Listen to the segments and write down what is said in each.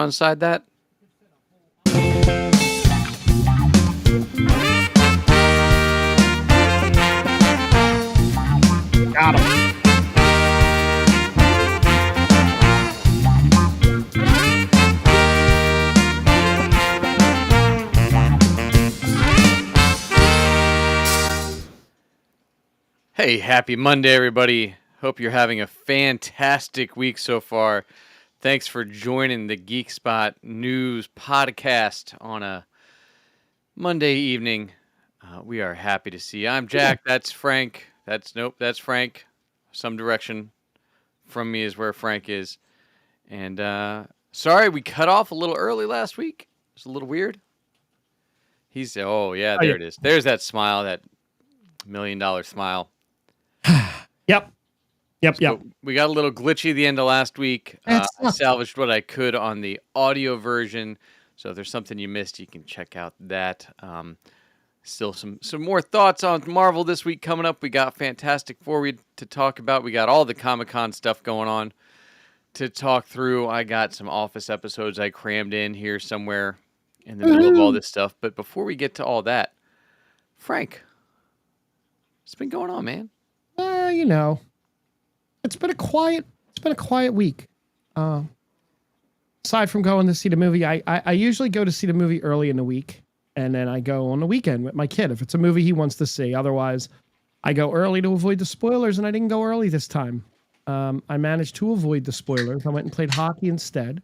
inside that? Got him. Hey, happy Monday, everybody. Hope you're having a fantastic week so far. Thanks for joining the Geek Spot News podcast on a Monday evening. We are happy to see you. I'm Jack. That's Frank. That's Frank. Some direction from me is where Frank is. And sorry, we cut off a little early last week. It's a little weird. There it is. There's that smile, that $1 million smile. Yep. We got a little glitchy at the end of last week. I That's salvaged what I could on the audio version. So if there's something you missed, you can check out that. Still some more thoughts on Marvel this week coming up. We got Fantastic Four to talk about. We got all the Comic-Con stuff going on to talk through. I got some Office episodes I crammed in here somewhere in the middle of all this stuff. But before we get to all that, Frank, what's been going on, man? It's been a quiet week. Aside from going to see the movie, I usually go to see the movie early in the week, and then I go on the weekend with my kid if it's a movie he wants to see. Otherwise, I go early to avoid the spoilers, and I didn't go early this time. I managed to avoid the spoilers. I went and played hockey instead.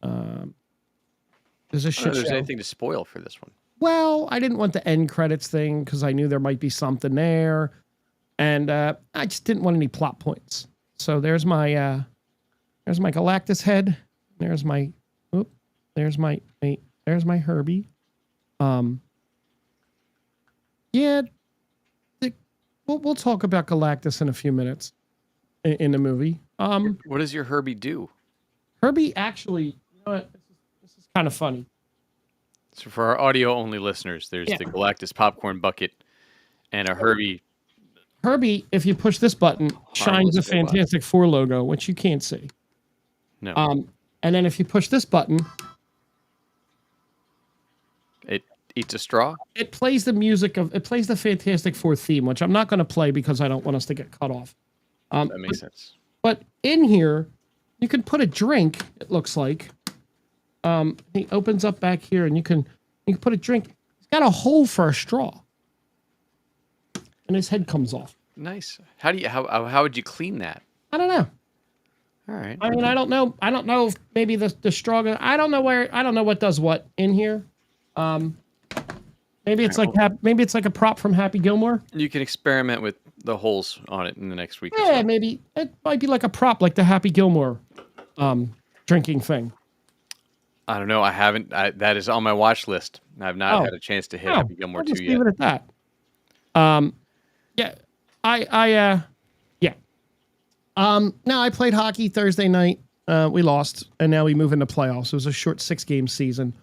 There's a shit show. There's anything to spoil for this one. Well, I didn't want the end credits thing because I knew there might be something there. And I just didn't want any plot points. So there's my Galactus head. There's my Herbie. We'll talk about Galactus in a few minutes in the movie. What does your Herbie do? Herbie actually, you know what? This is kind of funny. So for our audio only listeners, there's the Galactus popcorn bucket and a Herbie. Herbie, if you push this button, shines a Fantastic Four logo, which you can't see. No. And then if you push this button, it eats a straw. It plays the Fantastic Four theme, which I'm not going to play because I don't want us to get cut off. That makes sense. But in here, you can put a drink. It looks like. He opens up back here, and you can put a drink. He's got a hole for a straw. And his head comes off. Nice. How would you clean that? I don't know. All right. I mean, I don't know if maybe the straw. I don't know what does what in here. Maybe it's like a prop from Happy Gilmore. You can experiment with the holes on it in the next week. Yeah, maybe it might be like a prop, like the Happy Gilmore drinking thing. I don't know. I haven't. That is on my watch list. I've not had a chance to hit Happy Gilmore 2 yet. Leave it at that. Yeah, now I played hockey Thursday night. We lost, and now we move into playoffs. It was a short 6-game season.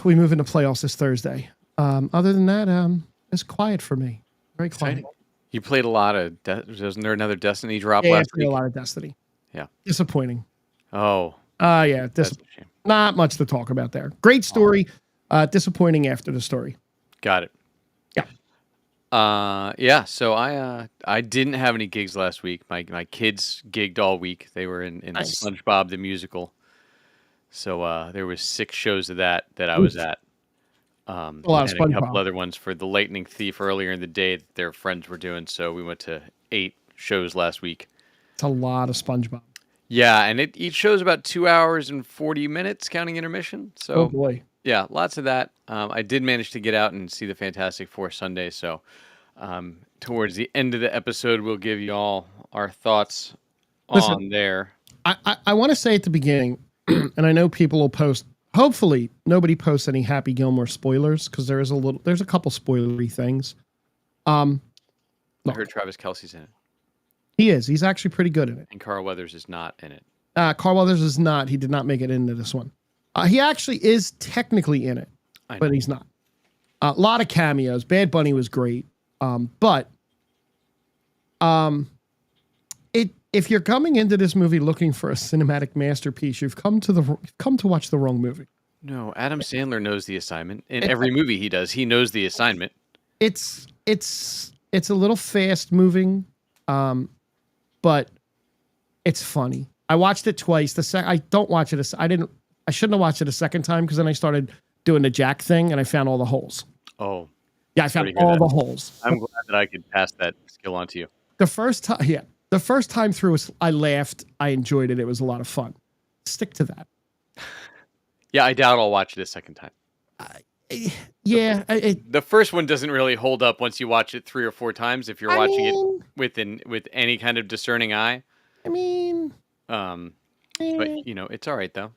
We move into playoffs this Thursday. Other than that, it's quiet for me. Very quiet. Exciting. You played a lot of. Wasn't there another Destiny drop last week? Yeah, I played a lot of Destiny. Yeah. Disappointing. Oh. Yeah. That's a shame. Not much to talk about there. Great story. Disappointing after the story. Got it. Yeah. So I didn't have any gigs last week. My kids gigged all week. They were in Nice. SpongeBob the musical. So there was 6 shows of that I was at. A lot of and a SpongeBob. couple other ones for the Lightning Thief earlier in the day that their friends were doing. So we went to 8 shows last week. It's a lot of SpongeBob. Yeah, and each show's about 2 hours and 40 minutes, counting intermission. So Oh boy. yeah, lots of that. I did manage to get out and see the Fantastic Four Sunday. So towards the end of the episode, we'll give you all our thoughts on there. I want to say at the beginning, and I know people will post. Hopefully, nobody posts any Happy Gilmore spoilers because there's a couple spoilery things. I heard Travis Kelce's in it. He is. He's actually pretty good in it. And Carl Weathers is not in it. Carl Weathers is not. He did not make it into this one. He actually is technically in it, but he's not. A lot of cameos. Bad Bunny was great. But if you're coming into this movie looking for a cinematic masterpiece, you've come to watch the wrong movie. No, Adam Sandler knows the assignment. In It- every movie he does, he knows the assignment. it's a little fast moving, but it's funny. I watched it twice. I don't watch it. I shouldn't have watched it a second time because then I started doing the Jack thing and I found all the holes. Oh, Yeah, I sorry to found hear all that. the holes. I'm glad that I could pass that skill on to you. The first time through, I laughed. I enjoyed it. It was a lot of fun. Stick to that. Yeah, I doubt I'll watch it a second time. Yeah, The first one doesn't really hold up once you watch it 3 or 4 times if you're watching it with any kind of discerning eye. I mean, But it's all right though.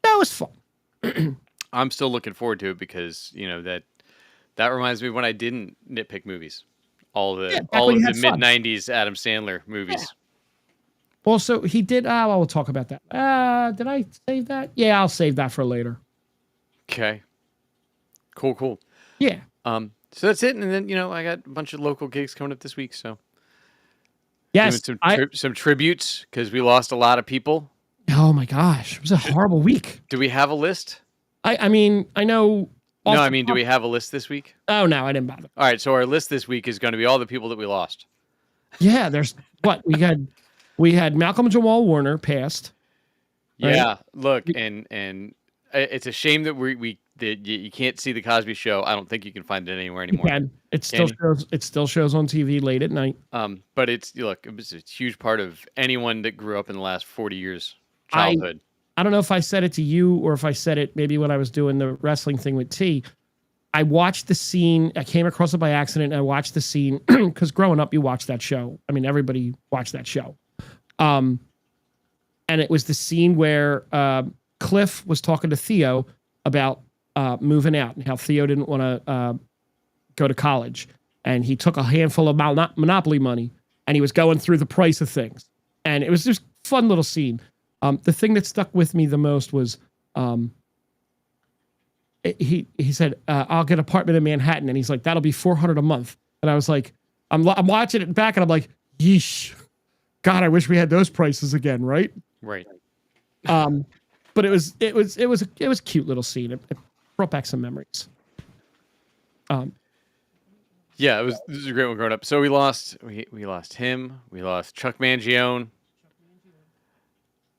that was fun. I'm still looking forward to it because that reminds me when I didn't nitpick movies. All of the mid '90s Adam Sandler movies. Yeah. Also, he did. I will talk about that. Did I save that? Yeah, I'll save that for later. Okay. Cool. Yeah. So that's it, and then I got a bunch of local gigs coming up this week. So yes, doing some tributes because we lost a lot of people. Oh my gosh, it was a horrible week. Do we have a list? I mean, I know. No, I mean, do we have a list this week? Oh no, I didn't bother. All right, so our list this week is going to be all the people that we lost. Yeah, there's what we had Malcolm Jamal Warner passed. Right? Yeah, look, and it's a shame that that you can't see the Cosby Show. I don't think you can find it anywhere anymore. You can. It still shows on TV late at night. But it was a huge part of anyone that grew up in the last 40 years childhood. I don't know if I said it to you or if I said it maybe when I was doing the wrestling thing with T. I watched the scene. I came across it by accident. And I watched the scene because growing up, you watch that show. I mean, everybody watched that show. And it was the scene where Cliff was talking to Theo about moving out and how Theo didn't want to go to college. And he took a handful of Monopoly money and he was going through the price of things. And it was just a fun little scene. The thing that stuck with me the most was he said, I'll get an apartment in Manhattan. And he's like, that'll be $400 a month. And I was like, I'm watching it back and I'm like, yeesh. God, I wish we had those prices again, right? Right. But it was a cute little scene. It brought back some memories. Yeah, this was a great one growing up. So we lost him. We lost Chuck Mangione,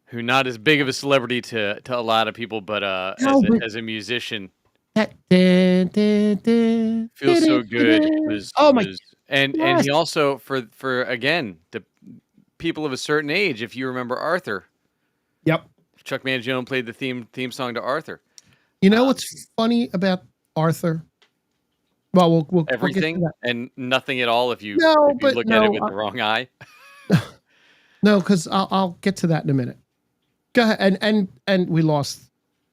who not as big of a celebrity to a lot of people, but as a musician, feels so good. And he also for again the people of a certain age. If you remember Arthur, yep, Chuck Mangione played the theme song to Arthur. You know what's funny about Arthur? Well, we'll everything and nothing at all if you look at it with the wrong eye. No, because I'll get to that in a minute. Go ahead. And we lost.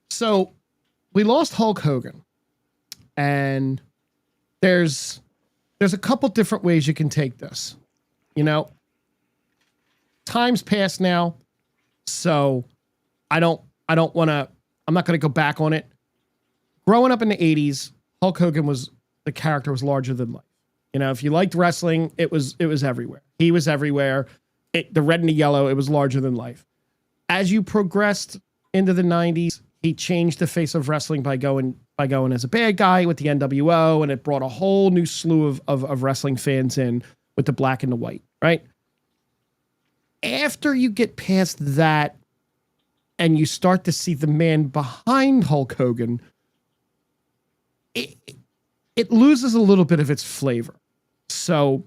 So we lost Hulk Hogan. And there's a couple different ways you can take this. Time's passed now. So I'm not going to go back on it. Growing up in the 80s, Hulk Hogan the character was larger than life. If you liked wrestling, it was everywhere. He was everywhere. The red and the yellow, it was larger than life. As you progressed into the 90s, he changed the face of wrestling by going as a bad guy with the NWO, and it brought a whole new slew of wrestling fans in with the black and the white, right? After you get past that and you start to see the man behind Hulk Hogan, it loses a little bit of its flavor. So,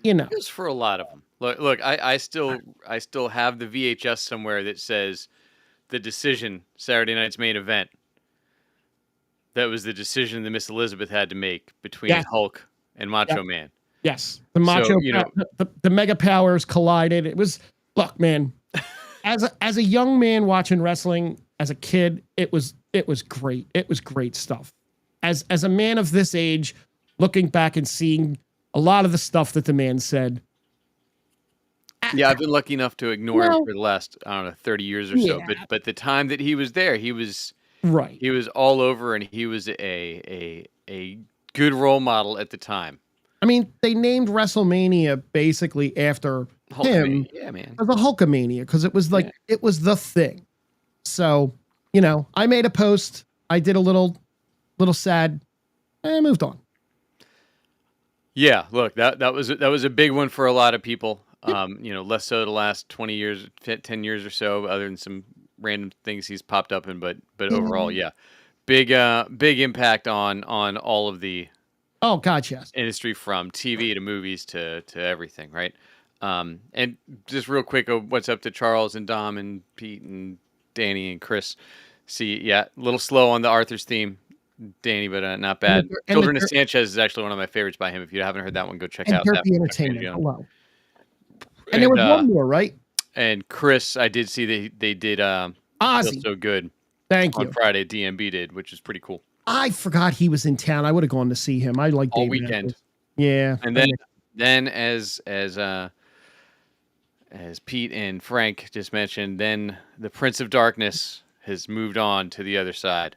It's for a lot of them. Look, I still have the VHS somewhere that says The Decision, Saturday night's main event. That was the decision that Miss Elizabeth had to make between Hulk and Macho Man. Yes, the Macho, the mega powers collided. It was, look, man, as a young man watching wrestling as a kid, it was great. It was great stuff. As a man of this age, looking back and seeing a lot of the stuff that the man said. Yeah, I've been lucky enough to ignore him for the last, 30 years or so. But the time that he was there, he was right. He was all over, and he was a good role model at the time. I mean, they named WrestleMania basically after him Hulkamania. Yeah, man. as a Hulkamania because it was like Yeah. it was the thing. So, you know, I made a post. I did a little sad. And I moved on. Yeah, look, that was a big one for a lot of people. Yep. You know, less so the last 20 years, 10 years or so, other than some random things he's popped up in, but overall, yeah. Big impact on all of the Oh God, yes. industry from TV to movies to everything, right? And just real quick, what's up to Charles and Dom and Pete and Danny and Chris? See, yeah, a little slow on the Arthur's theme, Danny, but not bad. Children of Sanchez is actually one of my favorites by him. If you haven't heard that one, go check out that. Derpy Entertainment. Hello. And And there was one more, right? and Chris, I did see they did Feel Ozzy. So Good Thank on you. Friday. DMB did, which is pretty cool. I forgot he was in town. I would have gone to see him. I like All Dave weekend. Matthews. Yeah. And then as Pete and Frank just mentioned, then the Prince of Darkness has moved on to the other side.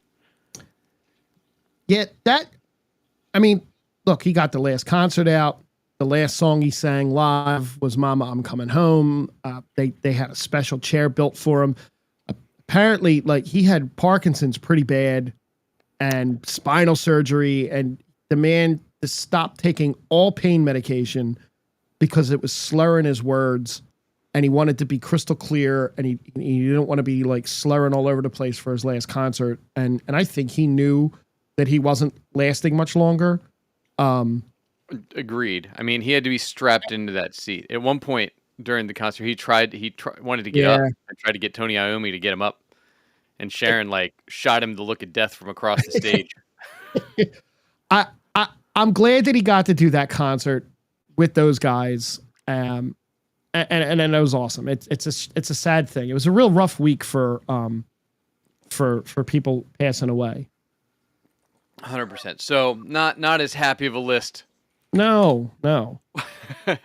Yeah, I mean, look, he got the last concert out. The last song he sang live was "Mama, I'm Coming Home." They had a special chair built for him. Apparently, like he had Parkinson's pretty bad and spinal surgery, and the man just stopped taking all pain medication because it was slurring his words, and he wanted to be crystal clear, and he didn't want to be like slurring all over the place for his last concert. And I think he knew that he wasn't lasting much longer. Agreed. I mean, he had to be strapped into that seat. At one point during the concert, he wanted to get up and tried to get Tony Iommi to get him up. And Sharon like shot him the look of death from across the stage. I'm glad that he got to do that concert with those guys. And it was awesome. It's a sad thing. It was a real rough week for people passing away. 100%. So not as happy of a list. No.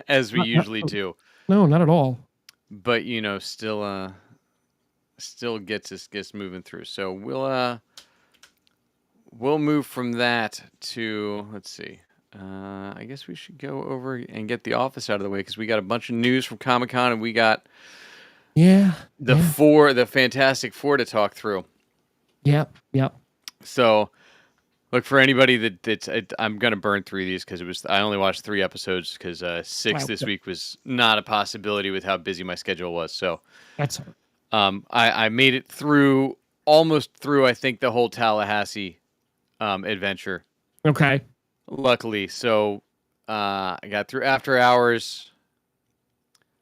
as we usually do. No, not at all. But you know, still gets moving through. So we'll move from that to, let's see. I guess we should go over and get The Office out of the way because we got a bunch of news from Comic-Con and we got the Fantastic Four to talk through. Yep. So look, for anybody I'm gonna burn through these because I only watched 3 episodes because 6 this week was not a possibility with how busy my schedule was. So that's all. I made it almost through I think the whole Tallahassee adventure. Okay. Luckily, so I got through After Hours.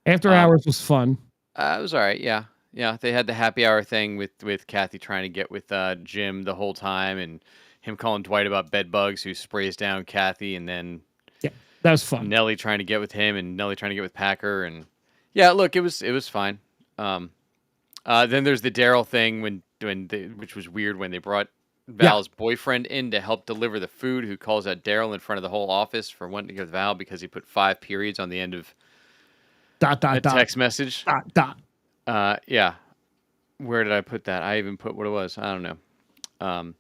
After Hours was fun. It was all right. Yeah. They had the happy hour thing with Kathy trying to get with Jim the whole time, and him calling Dwight about bed bugs, who sprays down Kathy, and then that was fun. Nellie trying to get with him, and Nellie trying to get with Packer, and look, it was fine. Then there's the Daryl thing which was weird when they brought Val's boyfriend in to help deliver the food, who calls out Daryl in front of the whole office for wanting to give Val because he put 5 periods on the end of a text message. Yeah. Where did I put that? I even put what it was. I don't know.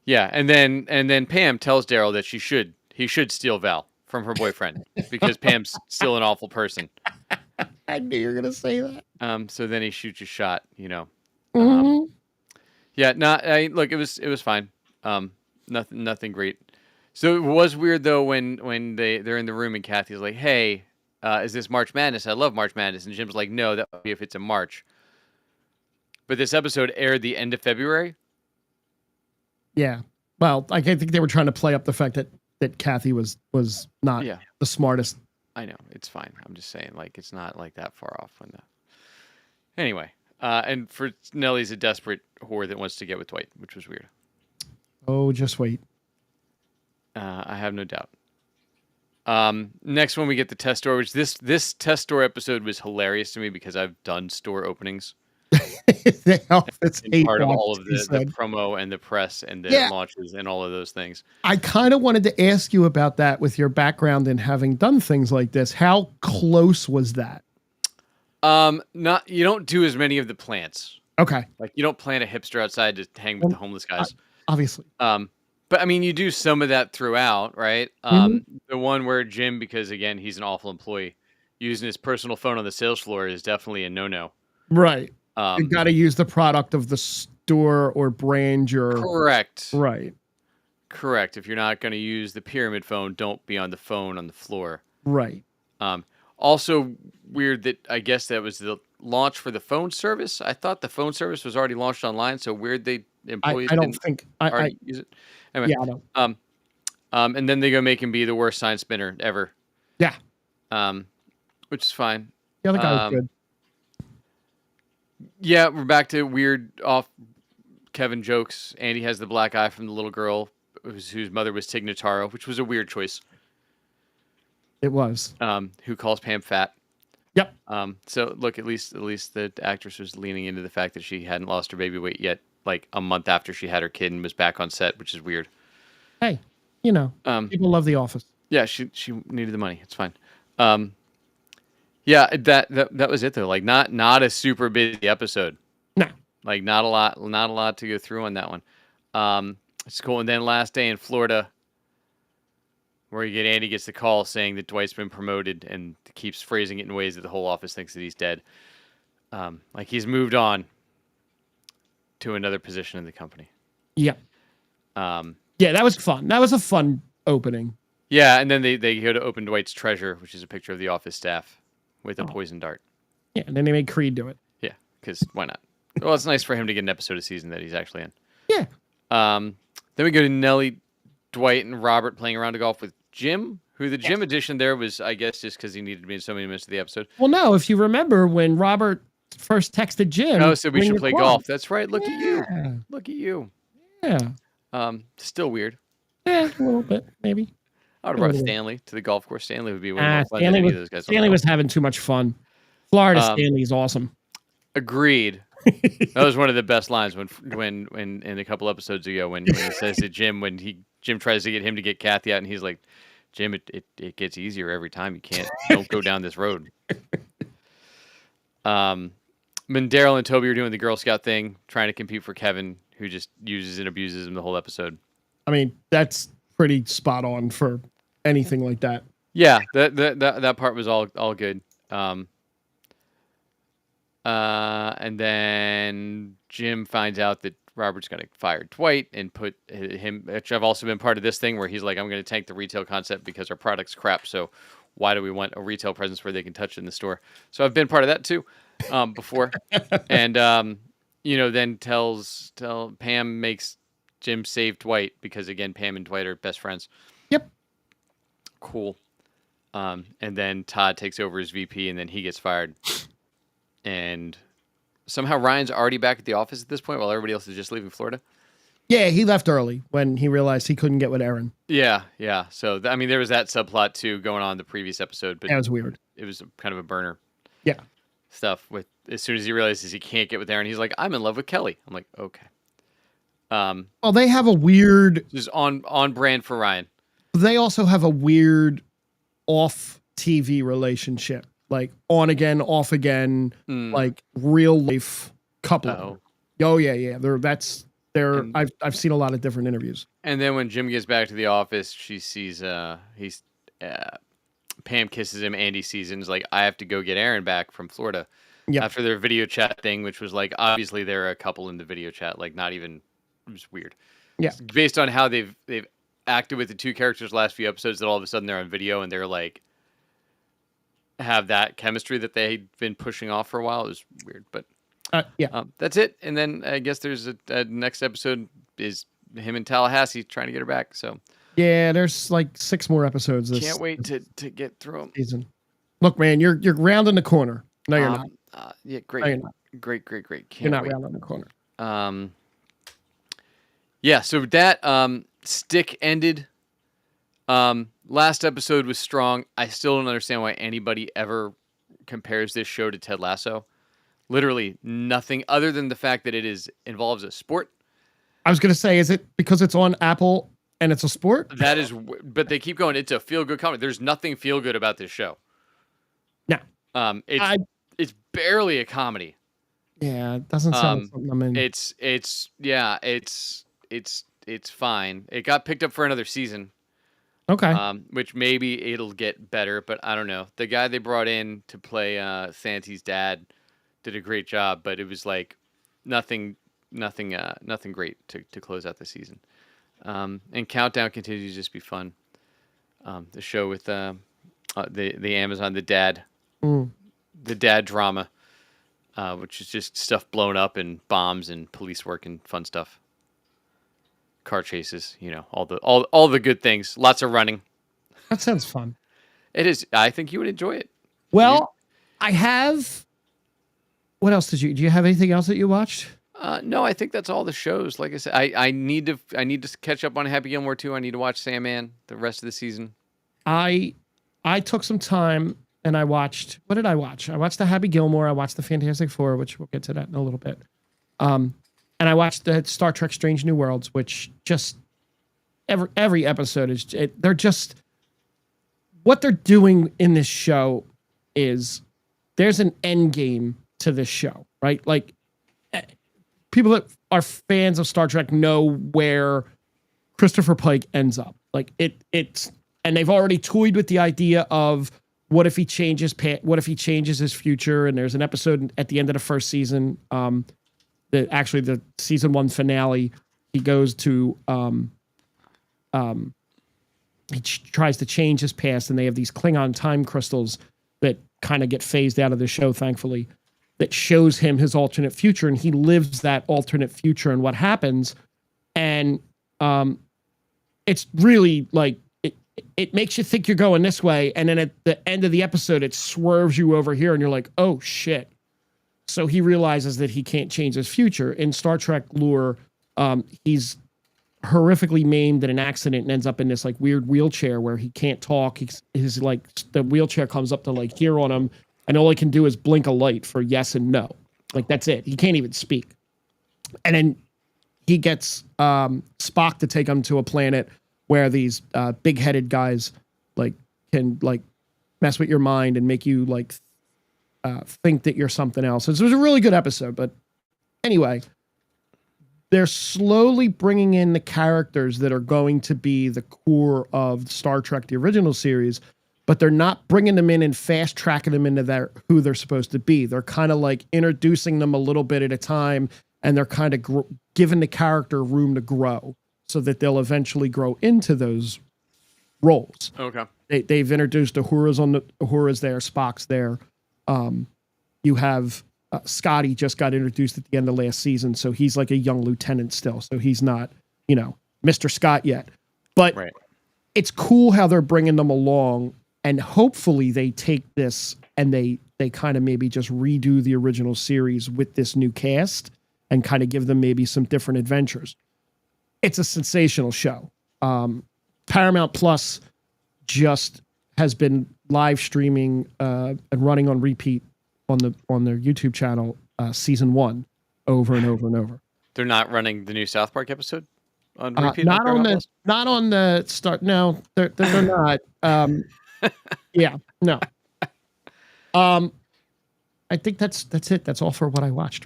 Yeah, and then Pam tells Daryl that he should steal Val from her boyfriend because Pam's still an awful person. I knew you were gonna say that. So then he shoots a shot, you know. Mm-hmm. Look, it was fine. Nothing great. So it was weird though when they're in the room and Kathy's like, "Hey, is this March Madness? I love March Madness." And Jim's like, "No, that would be if it's in March." But this episode aired the end of February. Yeah. Well, I think they were trying to play up the fact that Kathy was not the smartest. I know, it's fine. I'm just saying, like, it's not like that far off when Anyway, and for Nellie's a desperate whore that wants to get with Dwight, which was weird. Oh, just wait. I have no doubt. Next one we get the test store, which this test store episode was hilarious to me because I've done store openings. It's part of all of the promo and the press and the launches and all of those things. I kind of wanted to ask you about that with your background in having done things like this. How close was that? You don't do as many of the plants. Okay. Like you don't plant a hipster outside to hang with the homeless guys. Obviously. But I mean, you do some of that throughout, right? Mhm. The one where Jim, because again, he's an awful employee, using his personal phone on the sales floor is definitely a no-no. Right. You Um, got to use the product of the store or brand you're correct. right. Correct. If you're not going to use the pyramid phone, don't be on the phone on the floor. Right. Um, also weird that I guess that was the launch for the phone service. I thought the phone service was already launched online, so weird they employees I don't didn't think I already use it. Anyway, yeah, I don't. um, and then they go make him be the worst sign spinner ever. Yeah. Um, which is fine. The other guy was Um, good. yeah, we're back to weird off Kevin jokes. Andy has the black eye from the little girl whose mother was Tig Notaro, which was a weird choice. It was. Who calls Pam fat. Yep. So look, at least the actress was leaning into the fact that she hadn't lost her baby weight yet, like a month after she had her kid and was back on set, which is weird. Hey, you know, Um, people love The Office. yeah, she needed the money. It's fine. Yeah, that was it though. Like not a super busy episode. No. Like not a lot to go through on that one. It's cool. And then last day in Florida, where Andy gets the call saying that Dwight's been promoted and keeps phrasing it in ways that the whole office thinks that he's dead. Like he's moved on to another position in the company. Yeah. Yeah, that was fun. That was a fun opening. Yeah, and then they go to open Dwight's treasure, which is a picture of the office staff with a poison dart. Yeah, and then they made Creed do it. Yeah, because why not? Well, it's nice for him to get an episode of season that he's actually in. Yeah. Then we go to Nellie, Dwight, and Robert playing around to golf with Jim, who the Jim edition there was, I guess, just because he needed to be in so many minutes of the episode. Well, no, if you remember when Robert first texted Jim. Oh, so we should play club. golf. That's right. Look at you. Look at you. Yeah. Still weird. Yeah, a little bit, maybe. I would have brought Stanley to the golf course. Stanley would be way more fun than any of those guys. Stanley was having too much fun. Florida Stanley's awesome. Agreed. That was one of the best lines when in a couple episodes ago when he says to Jim Jim tries to get him to get Kathy out and he's like, Jim, it gets easier every time. You don't go down this road. When Daryl and Toby are doing the Girl Scout thing, trying to compete for Kevin, who just uses and abuses him the whole episode. I mean, that's pretty spot on for anything like that. Yeah, that part was all good. And then Jim finds out that Robert's going to fire Dwight and put him, which I've also been part of this thing where he's like, I'm going to tank the retail concept because our product's crap. So why do we want a retail presence where they can touch it in the store? So I've been part of that too, before. And, then tell Pam makes Jim save Dwight because again, Pam and Dwight are best friends. Yep. Cool. And then Todd takes over as VP and then he gets fired. And somehow Ryan's already back at the office at this point while everybody else is just leaving Florida. Yeah, he left early when he realized he couldn't get with Erin. Yeah. So, there was that subplot too going on in the previous episode. But that was weird. It was kind of a burner. Yeah. Stuff with as soon as he realizes he can't get with Erin, he's like, I'm in love with Kelly. I'm like, okay. Well, they have a weird... Just on brand for Ryan. They also have a weird off-TV relationship. Like on again, off again, like real life couple. Oh yeah. I've seen a lot of different interviews. And then when Jim gets back to the office, she sees Pam kisses him. Andy sees it and is like, I have to go get Erin back from Florida. Yep. After their video chat thing, which was like obviously they're a couple in the video chat, like not even it was weird. Yeah. Based on how they've acted with the two characters last few episodes, that all of a sudden they're on video and they're like have that chemistry that they've been pushing off for a while. It was weird, but that's it. And then I guess there's a next episode is him in Tallahassee trying to get her back. So yeah, there's like 6 more episodes. Can't wait to get through them. Season. Look, man, you're rounding the corner. No, you're not. Yeah, great, no, great. You're not rounding the corner. Yeah. So that stick ended. Last episode was strong. I still don't understand why anybody ever compares this show to Ted Lasso. Literally nothing other than the fact that it involves a sport. I was going to say, is it because it's on Apple and it's a sport? That is, but they keep going. It's a feel-good comedy. There's nothing feel-good about this show. No. It's barely a comedy. Yeah, it doesn't sound like something I'm in. It's it's fine. It got picked up for another season, Okay. which maybe it'll get better, but I don't know. The guy they brought in to play Santi's dad did a great job, but it was like nothing, nothing great to close out the season. And Countdown continues to just be fun. The show with the Amazon, Mm. the dad drama, which is just stuff blown up and bombs and police work and fun stuff. Car chases, all the good things. Lots of running. That sounds fun. It is. I think you would enjoy it. Well, I have. What else did you? Do you have anything else that you watched? No, I think that's all the shows. Like I said, I need to catch up on Happy Gilmore too. I need to watch Sandman the rest of the season. I took some time and I watched. What did I watch? I watched the Happy Gilmore. I watched the Fantastic Four, which we'll get to that in a little bit. And I watched the Star Trek: Strange New Worlds, which just every episode is. They're just what they're doing in this show is there's an end game to this show, right? Like people that are fans of Star Trek know where Christopher Pike ends up. Like it's and they've already toyed with the idea of what if he changes his future. And there's an episode at the end of the first season, the season 1 finale. He goes to tries to change his past, and they have these Klingon time crystals that kind of get phased out of the show, thankfully, that shows him his alternate future, and he lives that alternate future and what happens. And it's really like it makes you think you're going this way, and then at the end of the episode it swerves you over here and you're like, oh shit. So he realizes that he can't change his future. In Star Trek lore, he's horrifically maimed in an accident and ends up in this like weird wheelchair where he can't talk. His like the wheelchair comes up to like here on him, and all he can do is blink a light for yes and no. Like that's it. He can't even speak. And then he gets Spock to take him to a planet where these big-headed guys like can like mess with your mind and make you like think that you're something else. So it was a really good episode. But anyway, they're slowly bringing in the characters that are going to be the core of Star Trek, the original series, but they're not bringing them in and fast tracking them into who they're supposed to be. They're kind of like introducing them a little bit at a time, and they're kind of giving the character room to grow so that they'll eventually grow into those roles. Okay. They've introduced Uhura's there, Spock's there. You have Scotty just got introduced at the end of last season, so he's like a young lieutenant still. So he's not, Mr. Scott yet. But right. It's cool how they're bringing them along, and hopefully they take this and they kind of maybe just redo the original series with this new cast and kind of give them maybe some different adventures. It's a sensational show. Paramount Plus just has been live streaming and running on repeat on their YouTube channel season 1 over and over and over. They're not running the new South Park episode on repeat. Not on the start. No, they're not. Yeah, no. I think that's it. That's all for what I watched.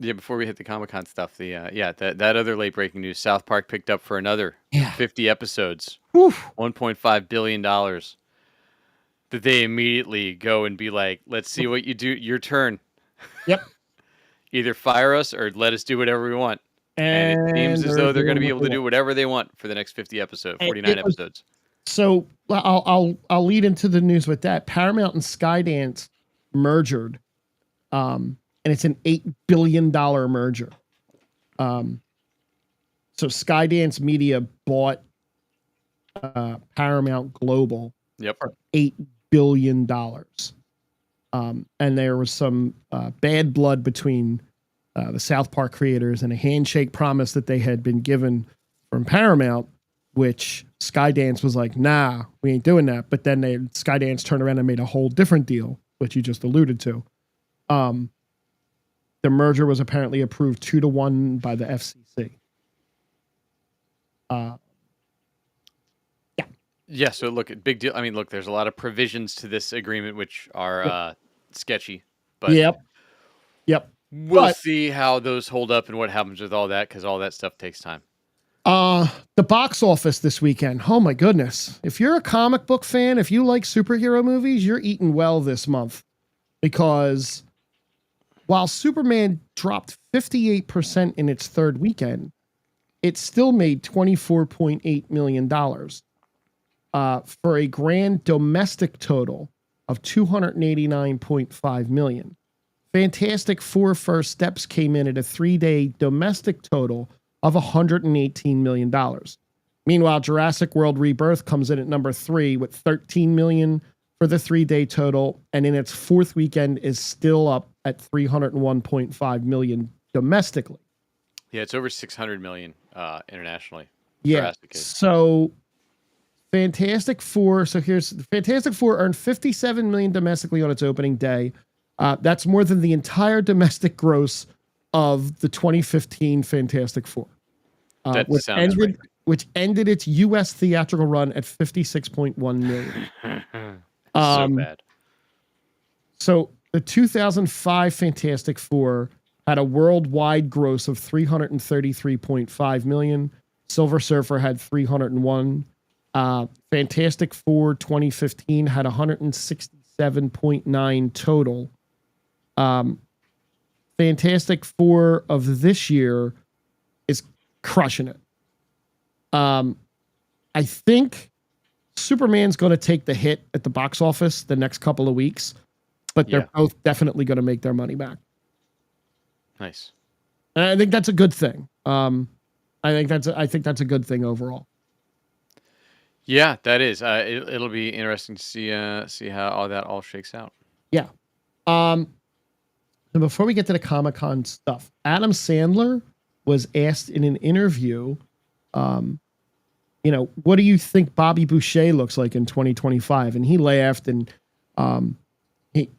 Before we hit the Comic-Con stuff, that other late breaking news: South Park picked up for another 50 episodes, $1.5 billion. That they immediately go and be like, let's see what you do. Your turn. Yep. Either fire us or let us do whatever we want. And it seems as though they're going to be able to do whatever they want for the next 49 episodes. So I'll lead into the news with that. Paramount and Skydance merged, and it's an $8 billion merger. So Skydance Media bought Paramount Global for $8 billion. And there was some bad blood between the South Park creators and a handshake promise that they had been given from Paramount, which Skydance was like, nah, we ain't doing that. But then Skydance turned around and made a whole different deal, which you just alluded to. The merger was apparently approved 2-1 by the FCC. Yeah, so look, big deal. I mean, look, there's a lot of provisions to this agreement which are sketchy. But Yep. We'll see how those hold up and what happens with all that, because all that stuff takes time. the box office this weekend. Oh my goodness. If you're a comic book fan, if you like superhero movies, you're eating well this month, because while Superman dropped 58% in its third weekend, it still made $24.8 million for a grand domestic total of $289.5 million. Fantastic Four First Steps came in at a 3-day domestic total of $118 million. Meanwhile, Jurassic World Rebirth comes in at number 3 with $13 million for the 3-day total, and in its fourth weekend is still up at $301.5 million domestically. Yeah, it's over 600 million internationally. Yeah. Jurassic is. So Fantastic Four. So here's Fantastic Four earned $57 million domestically on its opening day. That's more than the entire domestic gross of the 2015 Fantastic Four, That sounds right. which ended its U.S. theatrical run at $56.1 million. So bad. So the 2005 Fantastic Four had a worldwide gross of $333.5 million. Silver Surfer had 301. Fantastic Four 2015 had 167.9 total. Fantastic Four of this year is crushing it. I think Superman's going to take the hit at the box office the next couple of weeks, but they're both definitely going to make their money back. Nice. And I think that's a good thing. I think that's a good thing overall. Yeah, that is. It'll be interesting to see how all that shakes out. Yeah. And before we get to the Comic-Con stuff, Adam Sandler was asked in an interview, what do you think Bobby Boucher looks like in 2025? And he laughed and he,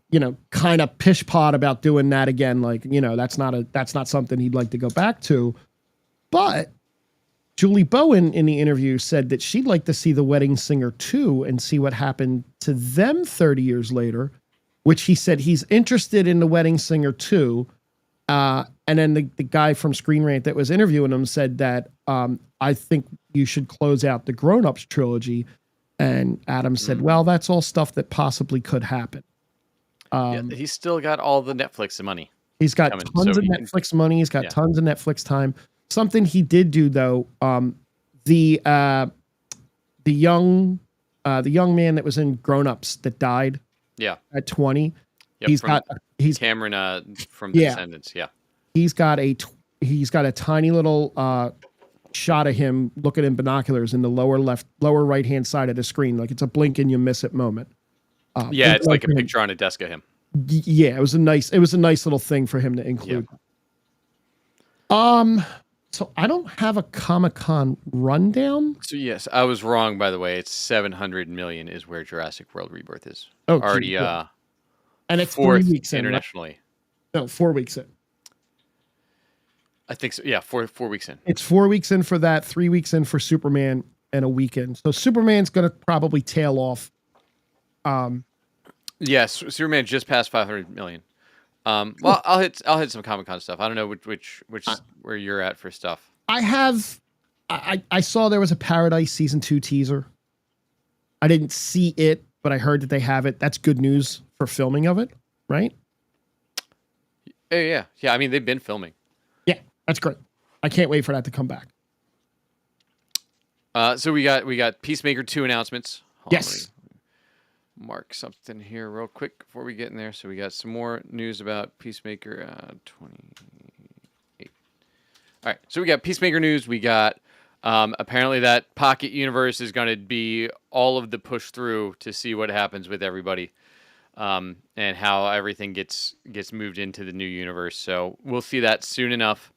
kind of pish-pot about doing that again. Like, that's not something he'd like to go back to. But Julie Bowen in the interview said that she'd like to see The Wedding Singer 2 and see what happened to them 30 years later, which he said he's interested in The Wedding Singer 2. And then the guy from Screen Rant that was interviewing him said that I think you should close out the Grown Ups trilogy. And Adam said, well, that's all stuff that possibly could happen. He's still got all the Netflix money. He's got tons of Netflix money. He's got tons of Netflix time. Something he did do though, the young man that was in Grown Ups that died. Yeah. At 20. Yep, he's Cameron from Descendants. Yeah. He's got a tiny little shot of him looking in binoculars in the lower right hand side of the screen, like it's a blink and you miss it moment. It's like a picture on a desk of him. Yeah, it was a nice little thing for him to include. Yeah. So I don't have a Comic-Con rundown. So yes, I was wrong, by the way. It's 700 million is where Jurassic World Rebirth is. Okay, already cool. And it's 4 weeks internationally. In, right? No, 4 weeks in. I think so. Yeah, 4 weeks in. It's 4 weeks in for that, 3 weeks in for Superman, and a weekend. So Superman's going to probably tail off. Yes, Superman just passed 500 million. Well, I'll hit some Comic-Con stuff. I don't know which where you're at for stuff. I saw there was a Paradise season 2 teaser. I didn't see it, but I heard that they have it. That's good news for filming of it, right? Yeah. I mean, they've been filming. Yeah, that's great. I can't wait for that to come back. So we got Peacemaker 2 announcements. Yes. Mark something here real quick before we get in there. So we got some more news about Peacemaker 28. All right, so we got Peacemaker news. We got apparently that Pocket Universe is going to be all of the push through to see what happens with everybody, and how everything gets moved into the new universe. So we'll see that soon enough.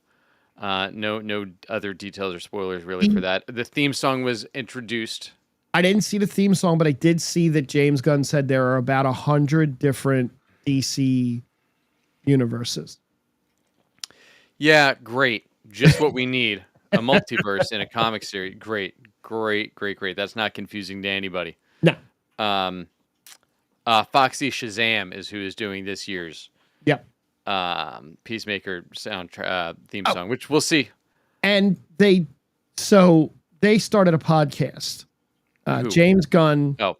No other details or spoilers really for that. The theme song was introduced. I didn't see the theme song, but I did see that James Gunn said there are about 100 different DC universes. Yeah, great. Just what we need. A multiverse in a comic series. Great. That's not confusing to anybody. No. Foxy Shazam is who is doing this year's Peacemaker theme song, which we'll see. And they they started a podcast. Who? James Gunn, Oh,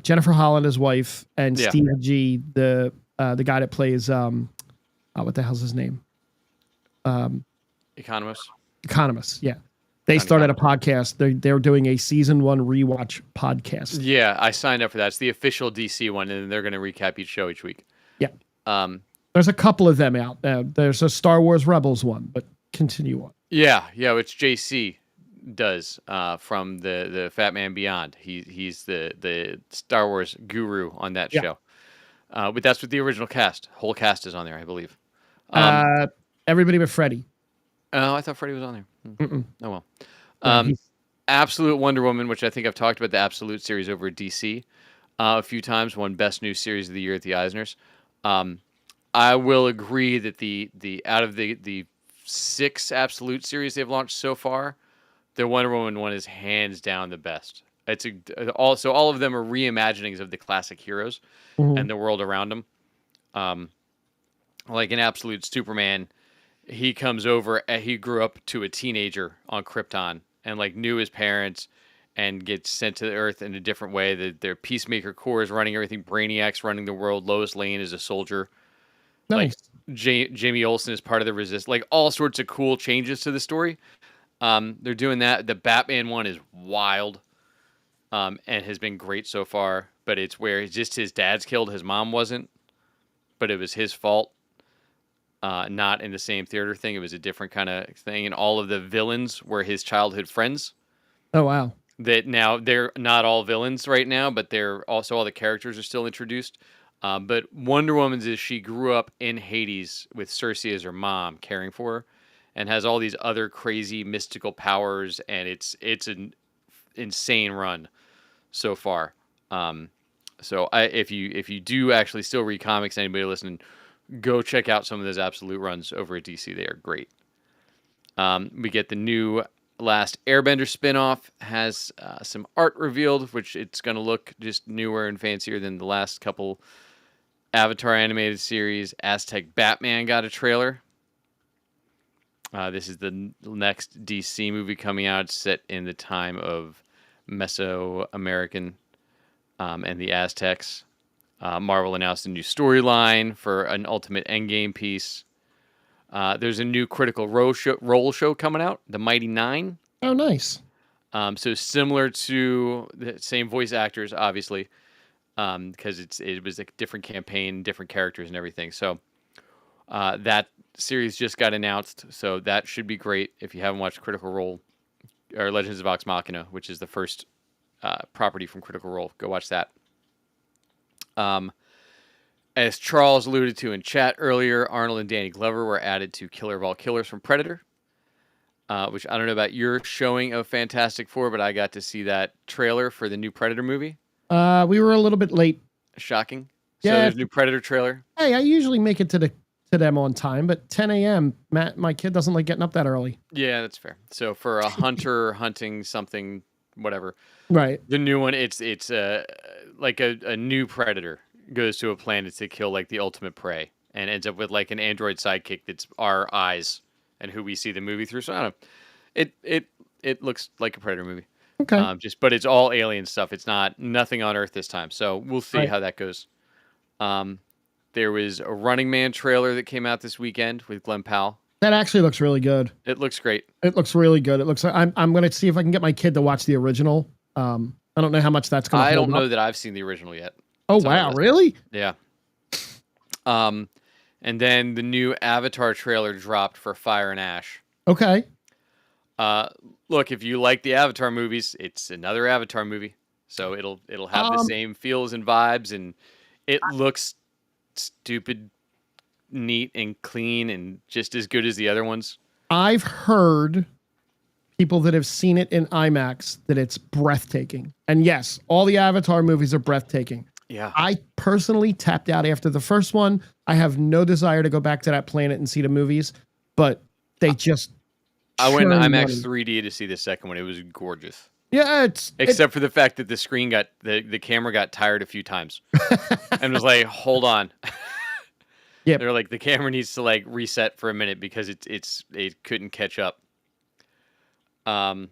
Jennifer Holland, his wife, and Yeah. Steve G, the guy that plays what the hell's his name? Economist. Economist. Yeah, they Not started a Economist. podcast. They're doing a season 1 rewatch podcast. Yeah, I signed up for that. It's the official DC one, and they're going to recap each show each week. Yeah, Um, there's a couple of them out. There's a Star Wars Rebels one, but continue on. yeah, which JC does from the Fat Man Beyond. He's the Star Wars guru on that Yeah. show. But that's with the original cast. Whole cast is on there, I believe. Everybody but Freddy. Oh, I thought Freddie was on there. Mm-mm. Oh well. Yeah, he's- Absolute Wonder Woman, which I think I've talked about the Absolute series over at DC a few times. Won Best New Series of the Year at the Eisners. I will agree that the out of the 6 Absolute series they've launched so far, the Wonder Woman one is hands down the best. It's also all of them are reimaginings of the classic heroes Mhm. and the world around them. Like in Absolute Superman, he comes over. He grew up to a teenager on Krypton and like knew his parents and gets sent to the Earth in a different way. Their Peacemaker Corps is running everything. Brainiac's running the world. Lois Lane is a soldier. nice. Jamie Olsen is part of the Resist. Like all sorts of cool changes to the story. They're doing that. The Batman one is wild, and has been great so far. But it's where it's just his dad's killed, his mom wasn't, but it was his fault. Not in the same theater thing. It was a different kind of thing, and all of the villains were his childhood friends. Oh wow. That now they're not all villains right now, but they're also all the characters are still introduced. But Wonder Woman's is she grew up in Hades with Cersei as her mom, caring for her, and has all these other crazy mystical powers, and it's an insane run so far. So if you do actually still read comics, anybody listening, go check out some of those Absolute runs over at DC. They are great. We get the new Last Airbender spinoff has some art revealed, which it's going to look just newer and fancier than the last couple Avatar animated series. Aztec Batman got a trailer. This is the next DC movie coming out, set in the time of Mesoamerican and the Aztecs. Marvel announced a new storyline for an Ultimate Endgame piece. There's a new Critical Role show coming out, The Mighty Nine. Oh, nice. So similar to the same voice actors, obviously, because it was a different campaign, different characters, and everything. So that series just got announced, so that should be great. If you haven't watched Critical Role or Legends of Vox Machina, which is the first property from Critical Role, go watch that. As Charles alluded to in chat earlier, Arnold and Danny Glover were added to Killer of All Killers from Predator, which I don't know about your showing of Fantastic Four, but I got to see that trailer for the new Predator movie. We were a little bit late. Shocking. So Yeah. there's a new Predator trailer. Hey, I usually make it to them on time, but 10 a.m. My kid doesn't like getting up that early. Yeah, that's fair. So for a hunter hunting something, whatever, Right. the new one, it's like a new Predator goes to a planet to kill like the ultimate prey and ends up with like an android sidekick that's our eyes and who we see the movie through. So I don't know. It looks like a Predator movie. Okay. But it's all alien stuff. It's nothing on Earth this time. So we'll see Right. how that goes. There was a Running Man trailer that came out this weekend with Glenn Powell. That actually looks really good. It looks great. It looks really good. It looks like I'm going to see if I can get my kid to watch the original. I don't know how much that's going to I hold don't up. know that I've seen the original yet. Oh, It's on my wow. list. Really? Yeah. And then the new Avatar trailer dropped for Fire and Ash. Okay. Look, if you like the Avatar movies, it's another Avatar movie. So it'll have the same feels and vibes, and it looks stupid, neat and clean, and just as good as the other ones. I've heard people that have seen it in IMAX that it's breathtaking. And yes, all the Avatar movies are breathtaking. Yeah. I personally tapped out after the first one. I have no desire to go back to that planet and see the movies, but they just. I went churn IMAX money. 3D to see the second one. It was gorgeous. Yeah, Except for the fact that the screen the camera got tired a few times and was like, hold on. Yep. They're like, the camera needs to like reset for a minute because it couldn't catch up. Um,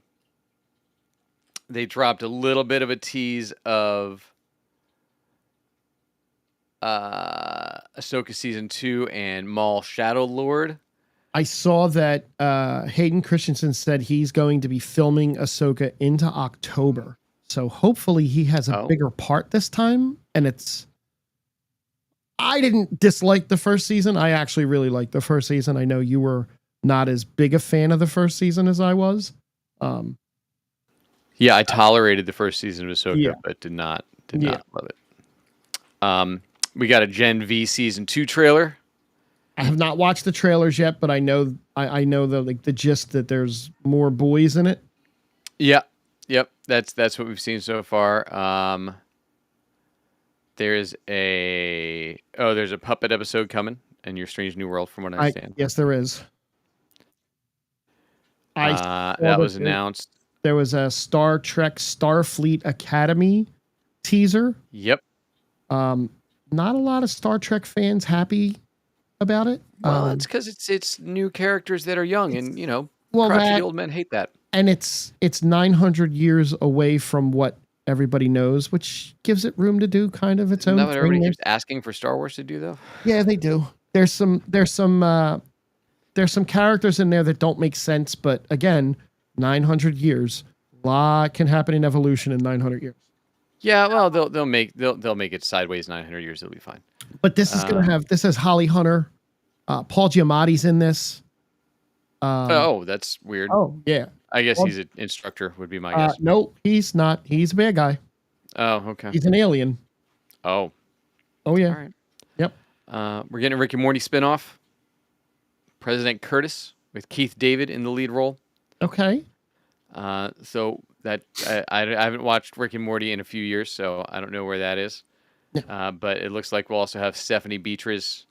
they dropped a little bit of a tease of Ahsoka season 2 and Maul Shadow Lord. I saw that Hayden Christensen said he's going to be filming Ahsoka into October. So hopefully he has a bigger part this time. And I didn't dislike the first season. I actually really liked the first season. I know you were not as big a fan of the first season as I was. Yeah, I tolerated the first season of Ahsoka, Yeah. but did not love it. We got a Gen V season 2 trailer. I have not watched the trailers yet, but I know the gist that there's more boys in it. Yeah. Yep. That's what we've seen so far. There's a puppet episode coming in Your Strange New World, from what I understand. Yes, there is. That was announced. There was a Star Trek Starfleet Academy teaser. Yep. Not a lot of Star Trek fans happy about it. Well, it's because it's new characters that are young, and crotchety old men hate that. And it's 900 years away from what everybody knows, which gives it room to do kind of its own thing. Everybody keeps asking for Star Wars to do, though. Yeah, they do. There's some characters in there that don't make sense, but again, 900 years, a lot can happen in evolution in 900 years. Yeah, well, they'll make it sideways 900 years. It'll be fine. But this is this has Holly Hunter, Paul Giamatti's in this. That's weird. Oh yeah, I guess he's an instructor. Would be my guess. No, he's not. He's a bad guy. Oh, okay. He's an alien. Oh yeah. All right. Yep. We're getting a Rick and Morty spinoff. President Curtis with Keith David in the lead role. Okay. So that I haven't watched Rick and Morty in a few years, so I don't know where that is. Yeah. But it looks like we'll also have Stephanie Beatriz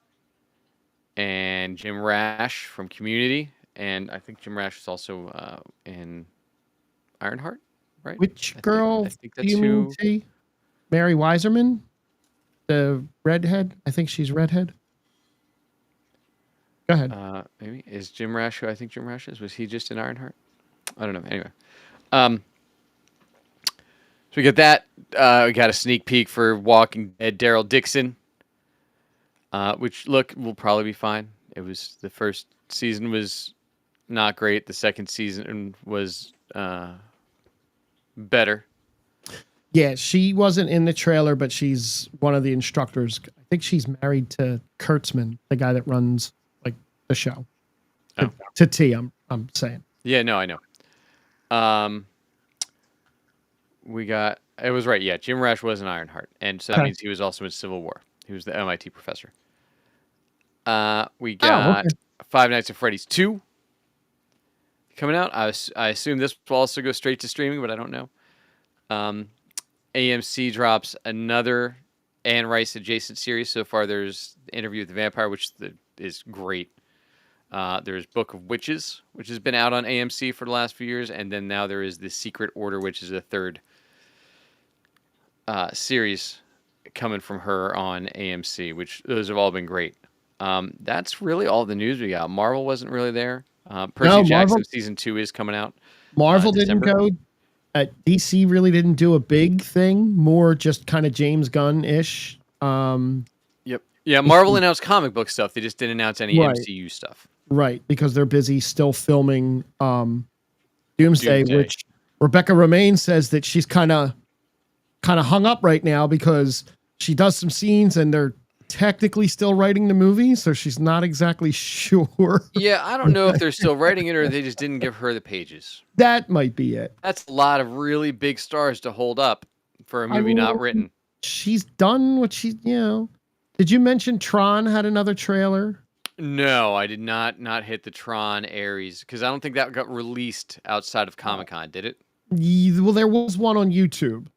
and Jim Rash from Community, and I think Jim Rash is also in Ironheart, right? Which girl? I think that's do you mean, Mary Weiserman, the redhead. I think she's redhead. Go ahead. Maybe is Jim Rash who I think Jim Rash is? Was he just in Ironheart? I don't know. Anyway, so we get that. We got a sneak peek for Walking Dead Daryl Dixon, which will probably be fine. It was the first season was not great. The second season was better. Yeah, she wasn't in the trailer, but she's one of the instructors. I think she's married to Kurtzman, the guy that runs the show. To T, I'm saying. Yeah, no, I know. It was right. Yeah, Jim Rash was in Ironheart, and so that means he was also in Civil War. He was the MIT professor. We got Five Nights at Freddy's 2 coming out. I assume this will also go straight to streaming, but I don't know. AMC drops another Anne Rice adjacent series. So far, there's Interview with the Vampire, which is great. There's Book of Witches, which has been out on AMC for the last few years, and then now there is The Secret Order, which is a third series coming from her on AMC, which those have all been great. That's really all the news we got. Marvel wasn't really there. Percy Jackson season 2 is coming out. Marvel didn't go. DC really didn't do a big thing. More just kind of James Gunn-ish. Yep. Yeah, Marvel announced comic book stuff. They just didn't announce any MCU stuff. Right, because they're busy still filming Doomsday, which Rebecca Romaine says that she's kind of hung up right now because she does some scenes and they're technically still writing the movie, so she's not exactly sure. Yeah, I don't know if they're still writing it or they just didn't give her the pages. That might be it. That's a lot of really big stars to hold up for a movie not written. She's done what she, Did you mention Tron had another trailer? No, I did not hit the Tron Ares because I don't think that got released outside of Comic-Con, did it? Well, there was one on YouTube.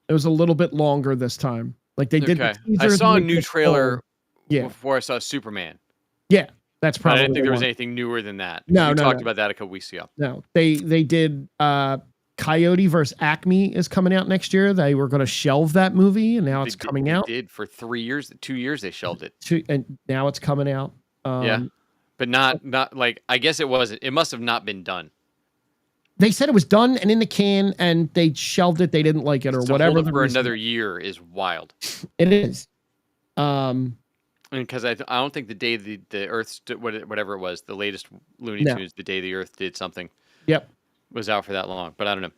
It was a little bit longer this time. Like they did. Okay. I saw a new trailer before I saw Superman. Yeah, that's probably. I didn't think there was anything newer than that. No, we talked about that a couple weeks ago. No, they did. Coyote vs. Acme is coming out next year. They were going to shelve that movie, and now it's coming out. They did for 3 years, 2 years they shelved it. And now it's coming out. Yeah, but not like I guess it wasn't. It must have not been done. They said it was done and in the can, and they shelved it. They didn't like it or To whatever. hold it for another year is wild. It is. Because I don't think the day the Earth whatever it was, the latest Looney No. Tunes, the day the Earth did something, Yep. was out for that long. But I don't know.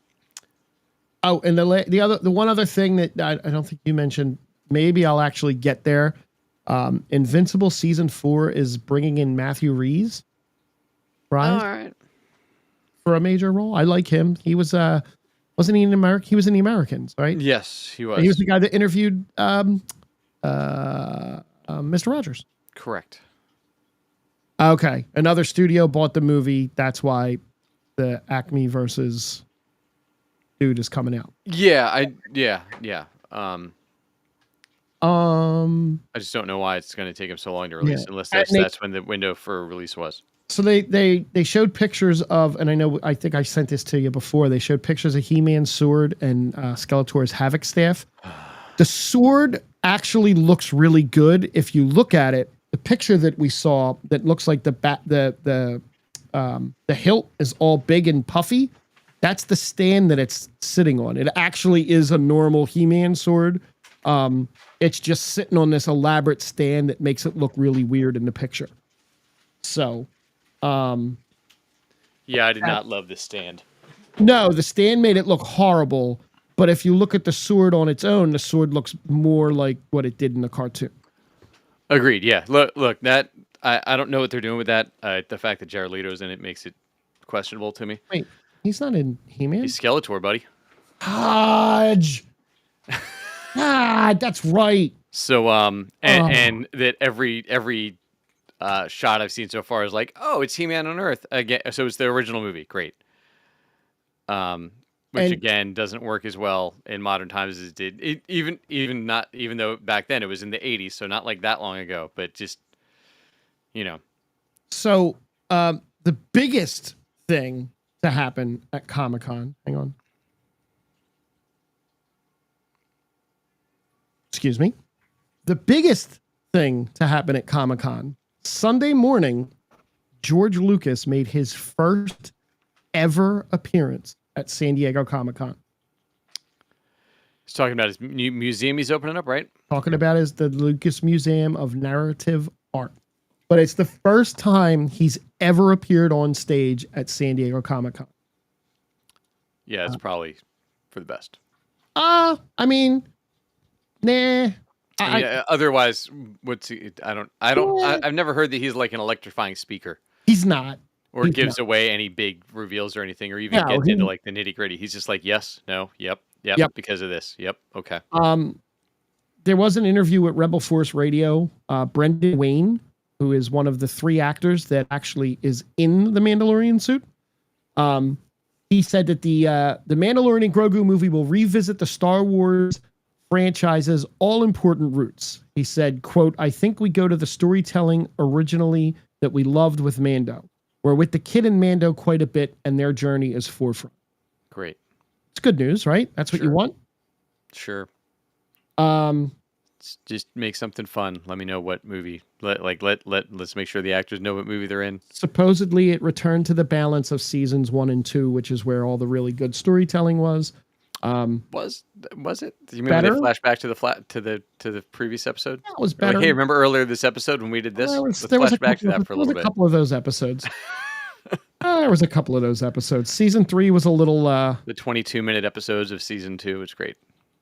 Oh, and the one other thing that I don't think you mentioned, maybe I'll actually get there. Invincible season 4 is bringing in Matthew Rhys, right? All right. For a major role. I like him. He was wasn't he in America? He was in The Americans, right? Yes, he was. He was the guy that interviewed Mr. Rogers. Correct. Okay. Another studio bought the movie. That's why the Acme versus dude is coming out. Yeah, I just don't know why it's going to take him so long to release, unless that's when the window for release was. So they showed pictures of, and I think I sent this to you before. They showed pictures of He-Man's sword and Skeletor's Havoc staff. The sword actually looks really good if you look at it. The picture that we saw that looks like the hilt is all big and puffy. That's the stand that it's sitting on. It actually is a normal He-Man sword. It's just sitting on this elaborate stand that makes it look really weird in the picture. So, yeah, I did not love the stand. No, the stand made it look horrible. But if you look at the sword on its own, the sword looks more like what it did in the cartoon. Agreed. Yeah. Look. That I don't know what they're doing with that. The fact that Jared Leto's in it makes it questionable to me. Wait, he's not in He-Man? He's Skeletor, buddy. Hodge. That's right. So and that every shot I've seen so far is like, oh, it's He-Man on Earth again. So it's the original movie. Great. Which again doesn't work as well in modern times as it did. Even though back then it was in the 80s, so not like that long ago, but just So the biggest thing to happen at Comic-Con. Hang on. Excuse me. The biggest thing to happen at Comic-Con, Sunday morning, George Lucas made his first ever appearance at San Diego Comic-Con. He's talking about his new museum he's opening up, right? Talking about is the Lucas Museum of Narrative Art. But it's the first time he's ever appeared on stage at San Diego Comic-Con. Yeah, it's probably for the best. I mean, nah. Otherwise, what's he? I've never heard that he's like an electrifying speaker. He's not. Or gives away any big reveals or anything, or even gets into like the nitty gritty. He's just like, yes, no, yep, because of this. Yep, okay. There was an interview with Rebel Force Radio. Brendan Wayne, who is one of the 3 actors that actually is in the Mandalorian suit. He said that the Mandalorian and Grogu movie will revisit the Star Wars franchise's all-important roots. He said, quote, I think we go to the storytelling originally that we loved with Mando. We're with the kid and Mando quite a bit, and their journey is forefront. Great. It's good news, right? That's what you want? Sure. Just make something fun. Let me know what movie. Let's make sure the actors know what movie they're in. Supposedly, it returned to the balance of seasons 1 and 2, which is where all the really good storytelling was. Was it? Do you remember they flash back to the previous episode? That was better. Like, hey, remember earlier this episode when we did this? Let's flash back to that for a little bit. There was a couple of those episodes. There was a couple of those episodes. Season 3 was a little. The 22-minute episodes of season 2 was great.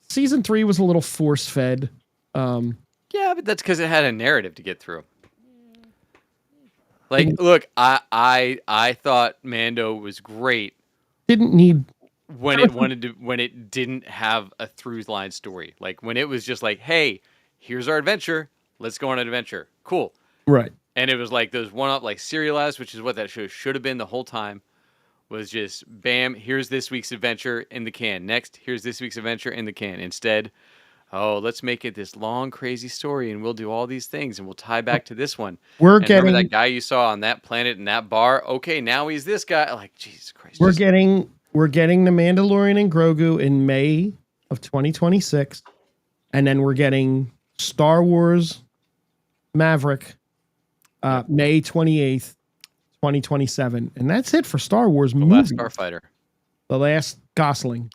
Season 3 was a little force-fed. Yeah, but that's because it had a narrative to get through. Like, look, I thought Mando was great. Didn't need. When it didn't have a through line story, like when it was just like, hey, here's our adventure, let's go on an adventure, cool, right? And it was like those one-up, like serialized, which is what that show should have been the whole time, was just bam, here's this week's adventure in the can, next here's this week's adventure in the can. Instead, let's make it this long crazy story, and we'll do all these things, and we'll tie back to this one. Remember that guy you saw on that planet in that bar? Okay, now he's this guy. Like, Jesus Christ, We're getting the Mandalorian and Grogu in May of 2026. And then we're getting Star Wars Maverick May 28th, 2027. And that's it for Star Wars movies. The Last Starfighter. The last Gosling.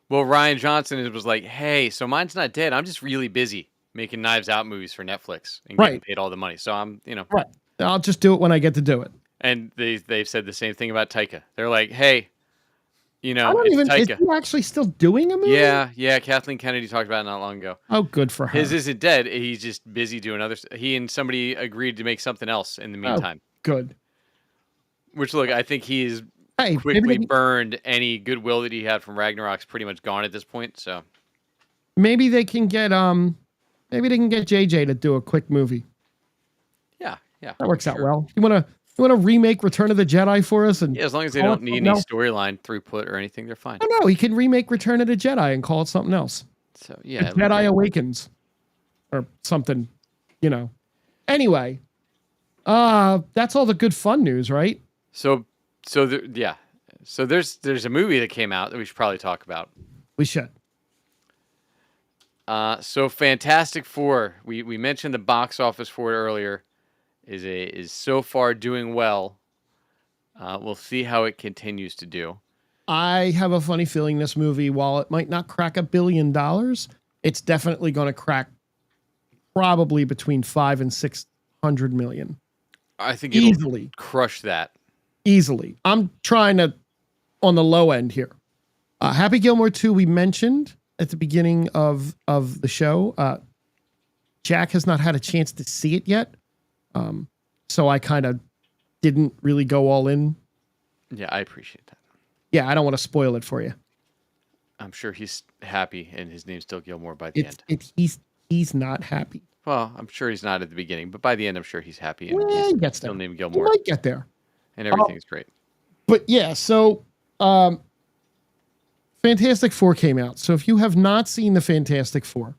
Well, Ryan Johnson was like, "Hey, so mine's not dead. I'm just really busy making Knives Out movies for Netflix and getting Right. paid all the money. So I'm, Right. I'll just do it when I get to do it. And they've said the same thing about Taika. They're like, "Hey, I don't it's even. Is Taika." he actually still doing a movie? Yeah. Kathleen Kennedy talked about it not long ago. Oh, good for her. His isn't dead. He's just busy doing other. He and somebody agreed to make something else in the Oh, meantime. good. Which, look, I think he's Hey, quickly burned any goodwill that he had from Ragnarok's pretty much gone at this point. So maybe they can get JJ to do a quick movie. yeah, That works out well. You wanna remake Return of the Jedi for us? And yeah, as long as they don't need any storyline throughput or anything, they're fine. Oh no, he can remake Return of the Jedi and call it something else. So yeah, Jedi Awakens or something, Anyway, that's all the good fun news, right? So there's a movie that came out that we should probably talk about. We should. So Fantastic Four, we mentioned the box office for it earlier, is so far doing well. We'll see how it continues to do. I have a funny feeling this movie, while it might not crack $1 billion, it's definitely going to crack probably between 500 and 600 million. I think it'll easily crush that. Easily. I'm trying to on the low end here. Happy Gilmore 2 we mentioned at the beginning of the show. Jack has not had a chance to see it yet. So I kind of didn't really go all in. Yeah, I appreciate that. Yeah, I don't want to spoil it for you. I'm sure he's happy and his name's still Gilmore by the end. He's not happy. Well, I'm sure he's not at the beginning, but by the end I'm sure he's happy and he gets there. Still named Gilmore. He might get there. And everything's great. But yeah, so Fantastic Four came out. So if you have not seen the Fantastic Four,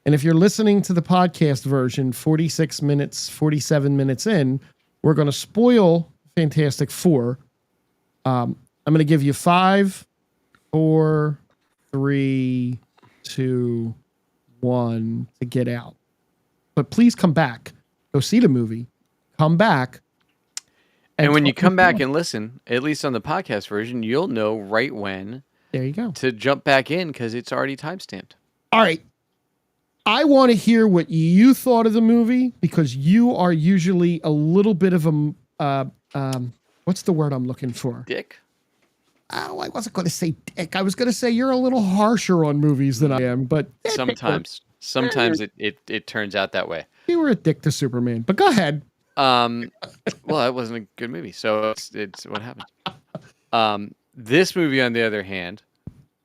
and if you're listening to the podcast version 46 minutes, 47 minutes in, we're going to spoil Fantastic Four. I'm going to give you 5, 4, 3, 2, 1 to get out. But please come back. Go see the movie. Come back. And when you come back and listen, at least on the podcast version, you'll know right when. There you go. To jump back in because it's already timestamped. All right. I want to hear what you thought of the movie because you are usually a little bit of a what's the word I'm looking for? Dick? Oh, I wasn't going to say dick. I was going to say you're a little harsher on movies than I am, but sometimes it turns out that way. You were a dick to Superman, but go ahead. Well, that wasn't a good movie, so it's what happened. This movie, on the other hand,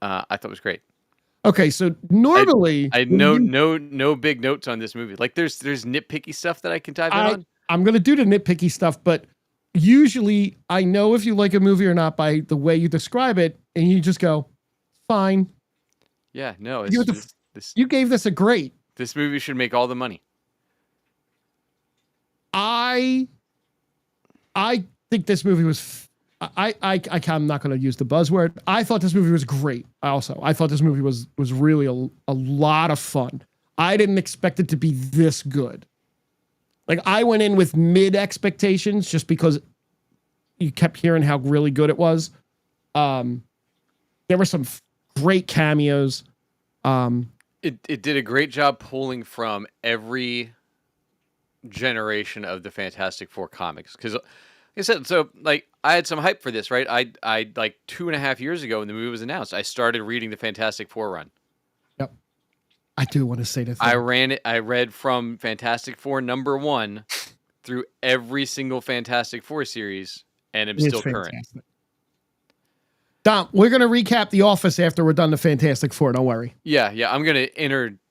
I thought was great. Okay, so normally I no big notes on this movie. Like there's nitpicky stuff that I can dive in on. I'm gonna do the nitpicky stuff, but usually I know if you like a movie or not by the way you describe it, and you just go, fine. Yeah, no, you gave this a great. This movie should make all the money. I think this movie was. I'm not going to use the buzzword. I thought this movie was great. I thought this movie was really a lot of fun. I didn't expect it to be this good. Like I went in with mid expectations just because you kept hearing how really good it was. There were some great cameos. It did a great job pulling from every generation of the Fantastic Four comics because. Like I said, so like I had some hype for this, right? I like 2.5 years ago when the movie was announced, I started reading the Fantastic Four run. Yep. I do want to say that. I read from Fantastic Four #1 through every single Fantastic Four series, and I'm still current. Dom, we're gonna recap The Office after we're done the Fantastic Four. Don't worry. Yeah. I'm gonna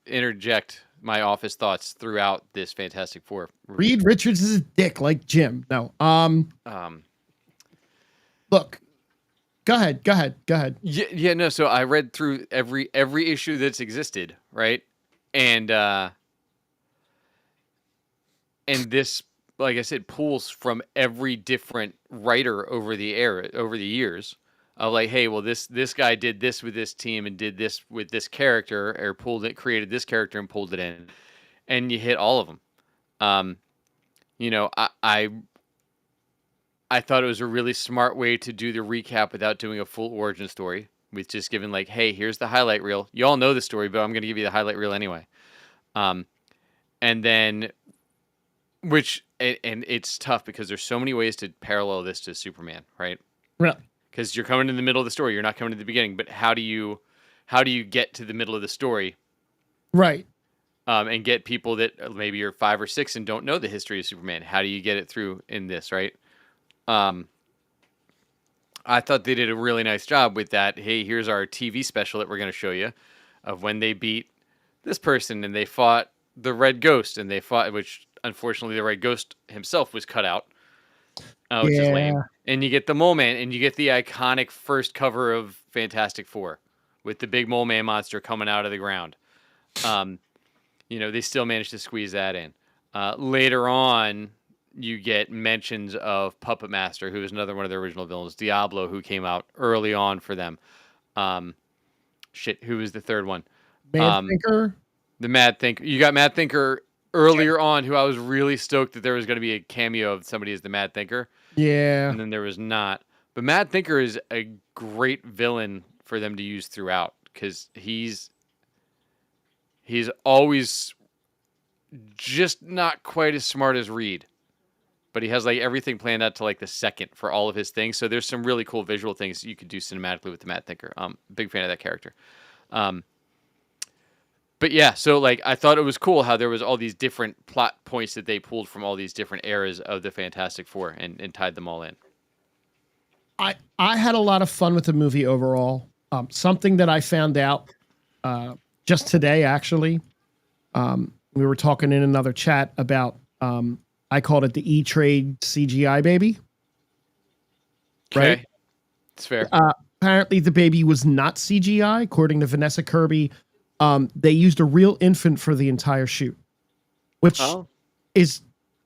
interject my Office thoughts throughout this Fantastic Four. Reed Richards is a dick like Jim. No. Look. Go ahead. Yeah, no, so I read through every issue that's existed, right? And this, like I said, pulls from every different writer over the years. Like, hey, well, this guy did this with this team and did this with this character, or created this character and pulled it in, and you hit all of them. I thought it was a really smart way to do the recap without doing a full origin story, with just giving like, hey, here's the highlight reel. You all know the story, but I'm going to give you the highlight reel anyway. Um, and then, and it's tough because there's so many ways to parallel this to Superman, right? Right. Because you're coming in the middle of the story, you're not coming to the beginning. But how do you get to the middle of the story? Right. And get people that maybe are 5 or 6 and don't know the history of Superman. How do you get it through in this, right? I thought they did a really nice job with that. Hey, here's our TV special that we're going to show you of when they beat this person and they fought the Red Ghost and they fought, which unfortunately the Red Ghost himself was cut out, which is lame. Yeah. And you get the Mole Man and you get the iconic first cover of Fantastic Four with the big Mole Man monster coming out of the ground. They still managed to squeeze that in. Later on, you get mentions of Puppet Master, who is another one of their original villains, Diablo, who came out early on for them. Who was the third one? Mad Thinker. The Mad Thinker. You got Mad Thinker earlier on, who I was really stoked that there was going to be a cameo of somebody as the Mad Thinker. Yeah. And then there was not. But Mad Thinker is a great villain for them to use throughout because he's always just not quite as smart as Reed. But he has like everything planned out to like the second for all of his things. So there's some really cool visual things you could do cinematically with the Mad Thinker. Big fan of that character. But yeah, so like I thought it was cool how there was all these different plot points that they pulled from all these different eras of the Fantastic Four and tied them all in. I had a lot of fun with the movie overall. Something that I found out just today, actually, we were talking in another chat about, I called it the E-Trade CGI baby. Okay. Right? It's fair. Apparently the baby was not CGI, according to Vanessa Kirby. They used a real infant for the entire shoot, which is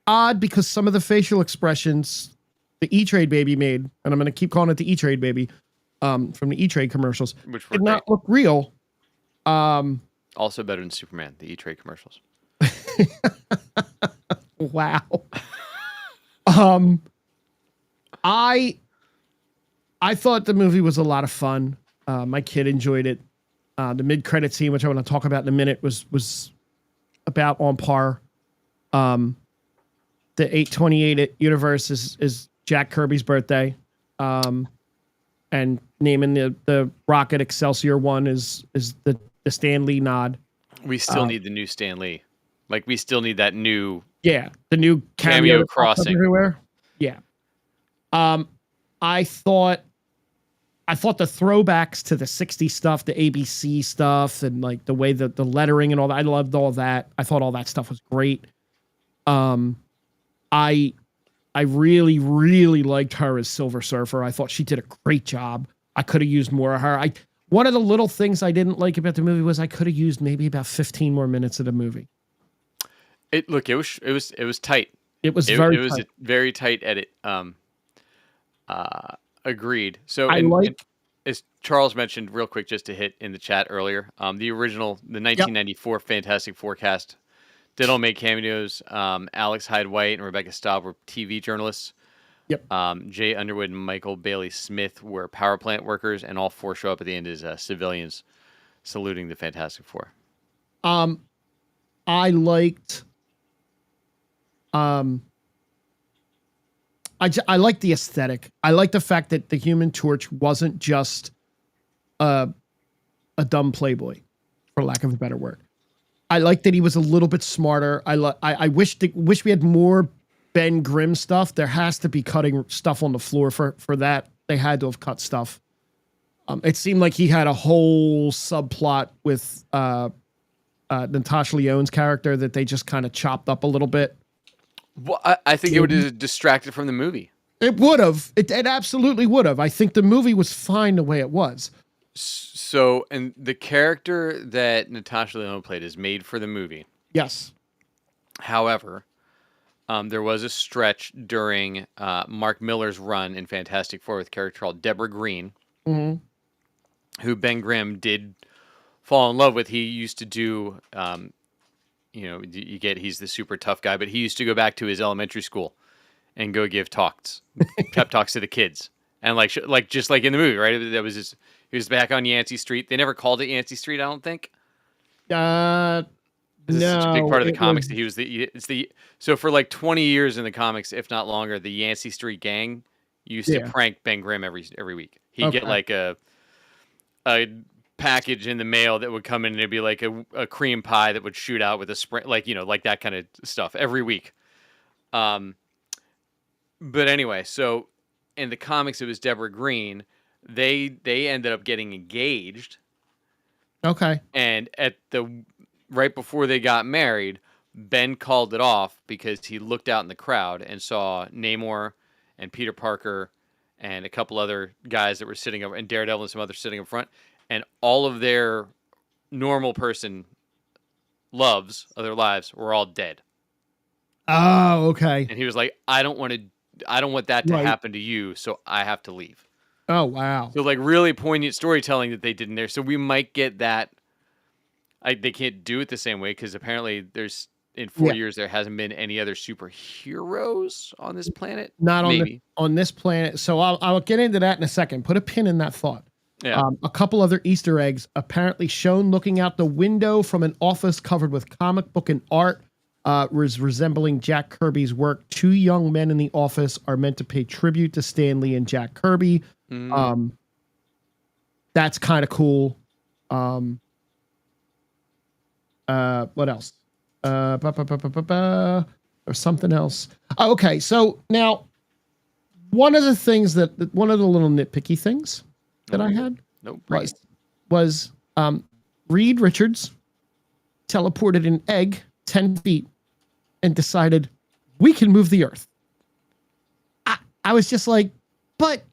odd because some of the facial expressions the E-Trade baby made, and I'm going to keep calling it the E-Trade baby, from the E-Trade commercials, which did not look real. Also better than Superman, the E-Trade commercials. Wow. I thought the movie was a lot of fun. My kid enjoyed it. The mid-credit scene, which I want to talk about in a minute, was about on par. The 828 universe is Jack Kirby's birthday. And naming the Rocket Excelsior one is the Stan Lee nod. We still need the new Stan Lee. Like we still need that new the new cameo crossing everywhere. Yeah. I thought the throwbacks to the 60s stuff, the ABC stuff, and like the way that the lettering and all that, I loved all that. I thought all that stuff was great. I really, really liked her as Silver Surfer. I thought she did a great job. I could have used more of her. One of the little things I didn't like about the movie was I could have used maybe about 15 more minutes of the movie. It was tight. It was very tight. A very tight edit. Agreed. So as Charles mentioned real quick, just to hit in the chat earlier, the 1994 Fantastic Four cast did all make cameos. Alex Hyde White and Rebecca Staub were TV journalists. Yep. Jay Underwood and Michael Bailey Smith were power plant workers, and all four show up at the end as civilians saluting the Fantastic Four. I liked I like the aesthetic. I like the fact that the Human Torch wasn't just a dumb playboy, for lack of a better word. I like that he was a little bit smarter. I wish we had more Ben Grimm stuff. There has to be cutting stuff on the floor for that. They had to have cut stuff. It seemed like he had a whole subplot with Natasha Lyonne's character that they just kind of chopped up a little bit. Well, I think it would have distracted from the movie. It would have. It absolutely would have. I think the movie was fine the way it was. So, and the character that Natasha Lyonne played is made for the movie. Yes. However, there was a stretch during Mark Millar's run in Fantastic Four with a character called Deborah Green, who Ben Grimm did fall in love with. He used to do... he's the super tough guy, but he used to go back to his elementary school and go give pep talks to the kids, and like just like in the movie, right? That was just he was back on Yancey Street. They never called it Yancey Street, I don't think. Uh, This is such a big no, part of the it was comics that he was so for like 20 years in the comics, if not longer, the Yancey Street gang used to yeah. prank Ben Grimm every week. He'd get Okay. like a package in the mail that would come in and it'd be like a cream pie that would shoot out with a spring, like like that kind of stuff every week. Um, but anyway, so in the comics it was Deborah Green. They ended up getting engaged, Okay. and at the right before they got married, Ben called it off because he looked out in the crowd and saw Namor and Peter Parker and a couple other guys that were sitting over, and Daredevil and some others sitting up front, and all of their normal person other lives were all dead. Oh, okay. And he was like, I don't want that to Right. happen to you, so I have to leave. Oh, wow. So like really poignant storytelling that they did in there. So we might get that. They can't do it the same way because apparently there's in 4 years there hasn't been any other superheroes on this planet. Not Maybe. on this planet. So I'll get into that in a second. Put a pin in that thought. Yeah. A couple other Easter eggs apparently shown looking out the window from an office covered with comic book and art, resembling Jack Kirby's work. Two young men in the office are meant to pay tribute to Stan Lee and Jack Kirby. That's kind of cool. What else? Or something else. Oh, okay, so now one of the little nitpicky things that I had was Reed Richards teleported an egg 10 feet and decided we can move the earth. I was just like, but,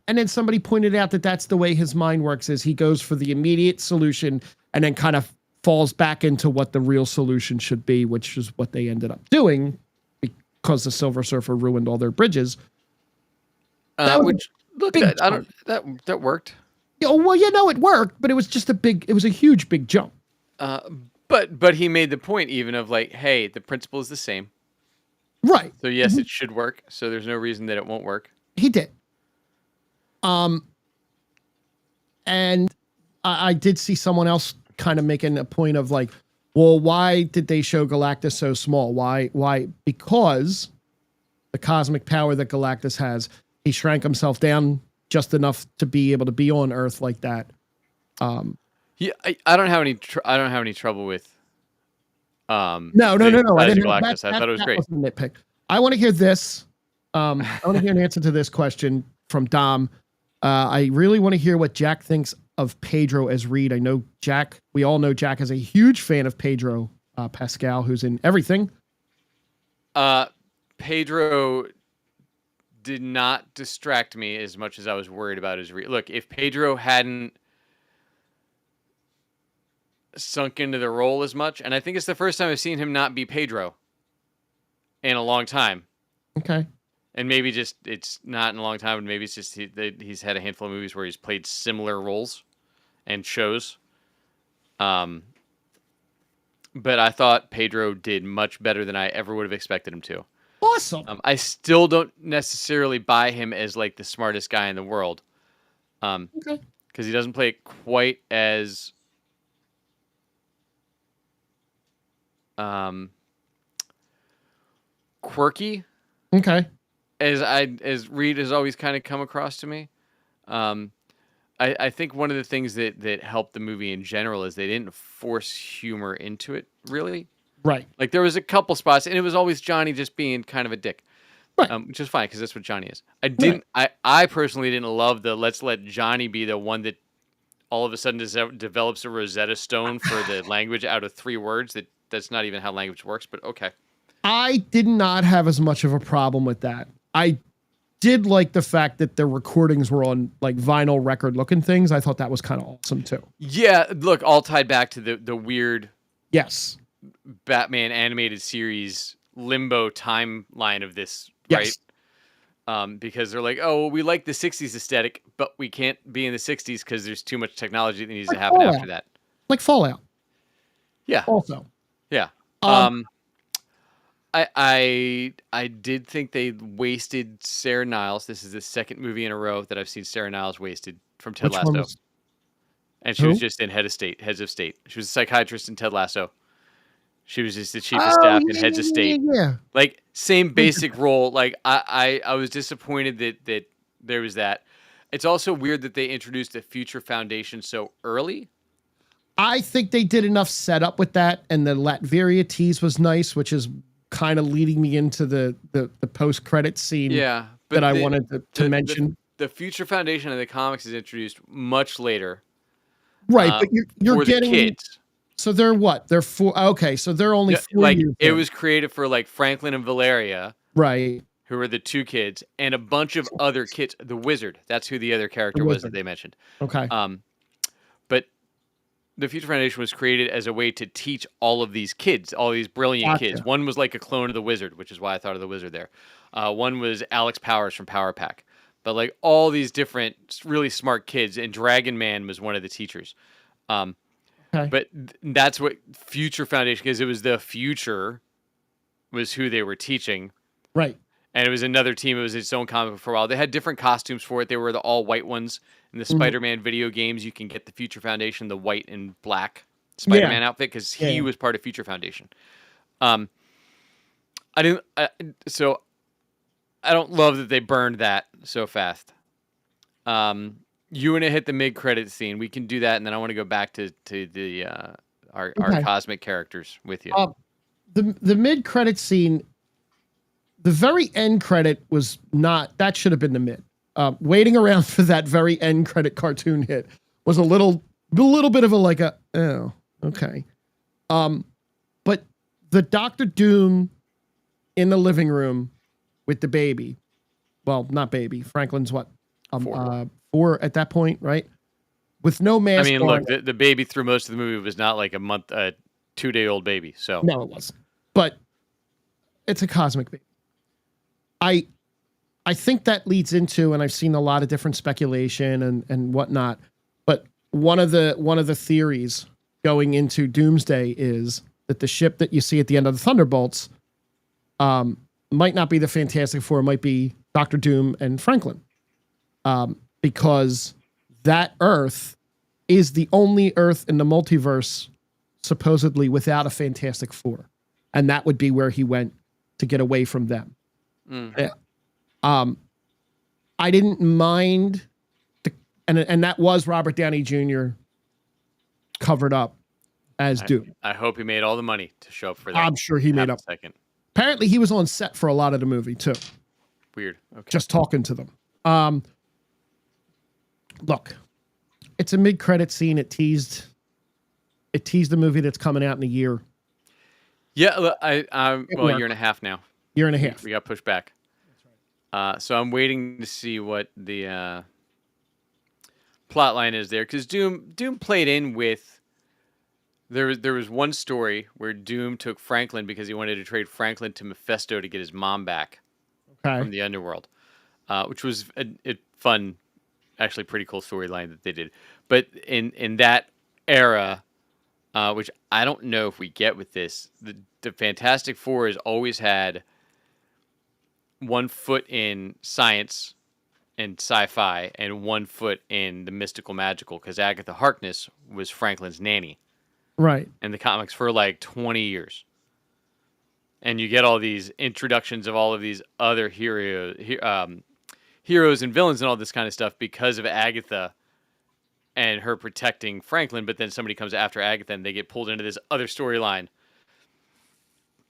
and then somebody pointed out that that's the way his mind works, is he goes for the immediate solution and then kind of falls back into what the real solution should be, which is what they ended up doing because the Silver Surfer ruined all their bridges. That worked. Yeah, well, it worked, but it was just it was a huge, big jump. But he made the point even of like, hey, the principle is the same. Right. So yes, it should work. So there's no reason that it won't work. He did. And I did see someone else kind of making a point of like, well, why did they show Galactus so small? Why? Because the cosmic power that Galactus has, he shrank himself down just enough to be able to be on Earth like that. Yeah, I don't have any trouble with. No. I didn't Galactus. I thought it was great. Wasn't a nitpick. I want to hear this. I want to hear an answer to this question from Dom. I really want to hear what Jack thinks of Pedro as Reed. I know Jack. We all know Jack is a huge fan of Pedro Pascal, who's in everything. Pedro did not distract me as much as I was worried about his Reed. Look, if Pedro hadn't sunk into the role as much, and I think it's the first time I've seen him not be Pedro in a long time. Okay. And maybe just it's not in a long time, and maybe it's just he's had a handful of movies where he's played similar roles and shows. But I thought Pedro did much better than I ever would have expected him to. Awesome. I still don't necessarily buy him as like the smartest guy in the world. Okay. Because he doesn't play it quite as quirky. Okay. As Reed has always kind of come across to me. I think one of the things that helped the movie in general is they didn't force humor into it, really. Right. Like there was a couple spots, and it was always Johnny just being kind of a dick. Right. Which is fine because that's what Johnny is. I personally didn't love the let's let Johnny be the one that all of a sudden develops a Rosetta Stone for the language out of 3 words. That's not even how language works, but okay. I did not have as much of a problem with that. I did like the fact that the recordings were on like vinyl record looking things. I thought that was kind of awesome too. Yeah, look, all tied back to the weird yes Batman animated series limbo timeline of this, yes. right? Because they're like, oh, well, we like the 60s aesthetic, but we can't be in the 60s because there's too much technology that needs to happen after that. Like Fallout. Yeah. Also. Yeah. I did think they wasted Sarah Niles. This is the second movie in a row that I've seen Sarah Niles wasted from Ted Which one Lasso, was and she was who? just in Heads of State. She was a psychiatrist in Ted Lasso. She was just the chief of Oh staff in yeah, Heads yeah, of yeah, State. yeah. Like same Very good. basic role. Like I was disappointed that there was that. It's also weird that they introduced the Future Foundation so early. I think they did enough setup with that, and the Latveria tease was nice, which is kind of leading me into the post credit scene Yeah, that but I wanted to the the mention. the Future Foundation of the comics is introduced much later Right, uh, but you're for the getting kids. so they're what? They're four. Okay, so they're only Yeah, 4 years it in. was created for like Franklin and Valeria, Right, who were the two kids, and a bunch of other kids. The wizard, that's who the other the character was that wizard. they mentioned. Okay, Um, but the Future Foundation was created as a way to teach all of these kids, all these brilliant kids. gotcha. One was like a clone of the wizard, which is why I thought of the wizard there. One was Alex Powers from Power Pack. But like all these different, really smart kids, and Dragon Man was one of the teachers. Um, Okay, but that's what Future Foundation, because it was the future, was who they were teaching. right. And it was another team. It was its own comic book for a while. They had different costumes for it. They were the all white ones. In the Mhm. Spider-Man video games, you can get the Future Foundation, the white and black Yeah, Spider-Man outfit, because yeah, he yeah. was part of Future Foundation. Um, I didn't. So I don't love that they burned that so fast. You want to hit the mid-credit scene? We can do that, and then I want to go back to the our Okay. cosmic characters with you. The mid credit scene, the very end credit was not. That should have been the mid. Waiting around for that very end credit cartoon hit was a little bit of a like a oh okay. But the Doctor Doom in the living room with the baby. Well, not baby. Franklin's what? 4. 4 at that point, right? With no I mask mean, on. look, the baby through most of the movie was not like a 2-day-old baby. So No, it wasn't. But it's a cosmic baby. I think that leads into, and I've seen a lot of different speculation and whatnot. But one of the theories going into Doomsday is that the ship that you see at the end of the Thunderbolts might not be the Fantastic Four, it might be Doctor Doom and Franklin, because that Earth is the only Earth in the multiverse supposedly without a Fantastic Four, and that would be where he went to get away from them. Mm. I didn't mind and that was Robert Downey Jr. covered up as Doom. I hope he made all the money to show up for that. I'm sure he made up. Second. Apparently, he was on set for a lot of the movie too. Weird. Okay. Just talking to them. Look, it's a mid-credit scene. It teased the movie that's coming out in a year. Yeah, look, I'm well, a year and a half now. Year and a half. We got pushed back. So I'm waiting to see what the plot line is there, because Doom played in with. There was one story where Doom took Franklin because he wanted to trade Franklin to Mephisto to get his mom back from the underworld, which was a fun, actually pretty cool storyline that they did. But in that era, which I don't know if we get with this, the Fantastic Four has always had one foot in science and sci-fi and one foot in the mystical magical, because Agatha Harkness was Franklin's nanny. Right. In the comics for like 20 years. And you get all these introductions of all of these other heroes and villains and all this kind of stuff because of Agatha and her protecting Franklin, but then somebody comes after Agatha and they get pulled into this other storyline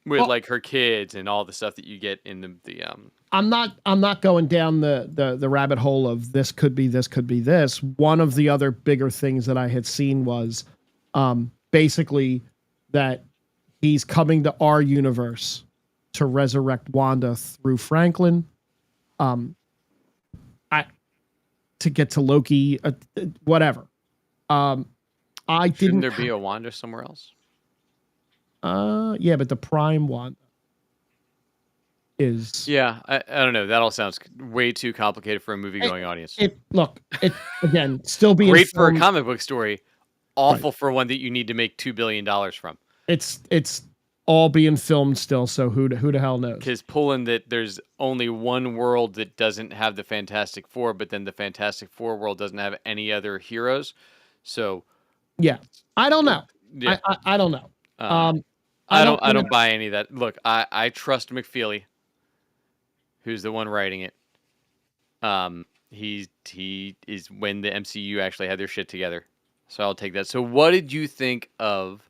with like her kids and all the stuff that you get in the I'm not going down the rabbit hole of this could be this. One of the other bigger things that I had seen was basically that he's coming to our universe to resurrect Wanda through Franklin. To get to Loki, whatever. Shouldn't Didn't there be a Wanda somewhere else? Yeah, but the Prime Wanda is Yeah, I don't know. That all sounds way too complicated for a movie-going audience. it again still being Great for a filmed- comic book story, awful for one that you need to make $2 billion from. It's all being filmed still. So who the hell knows? Because pulling that there's only one world that doesn't have the Fantastic Four, but then the Fantastic Four world doesn't have any other heroes. So Yeah, I don't know. yeah, I don't know. um, I don't. I don't buy any of that. Look, I trust McFeely, who's the one writing it. He is when the MCU actually had their shit together. So I'll take that. So what did you think of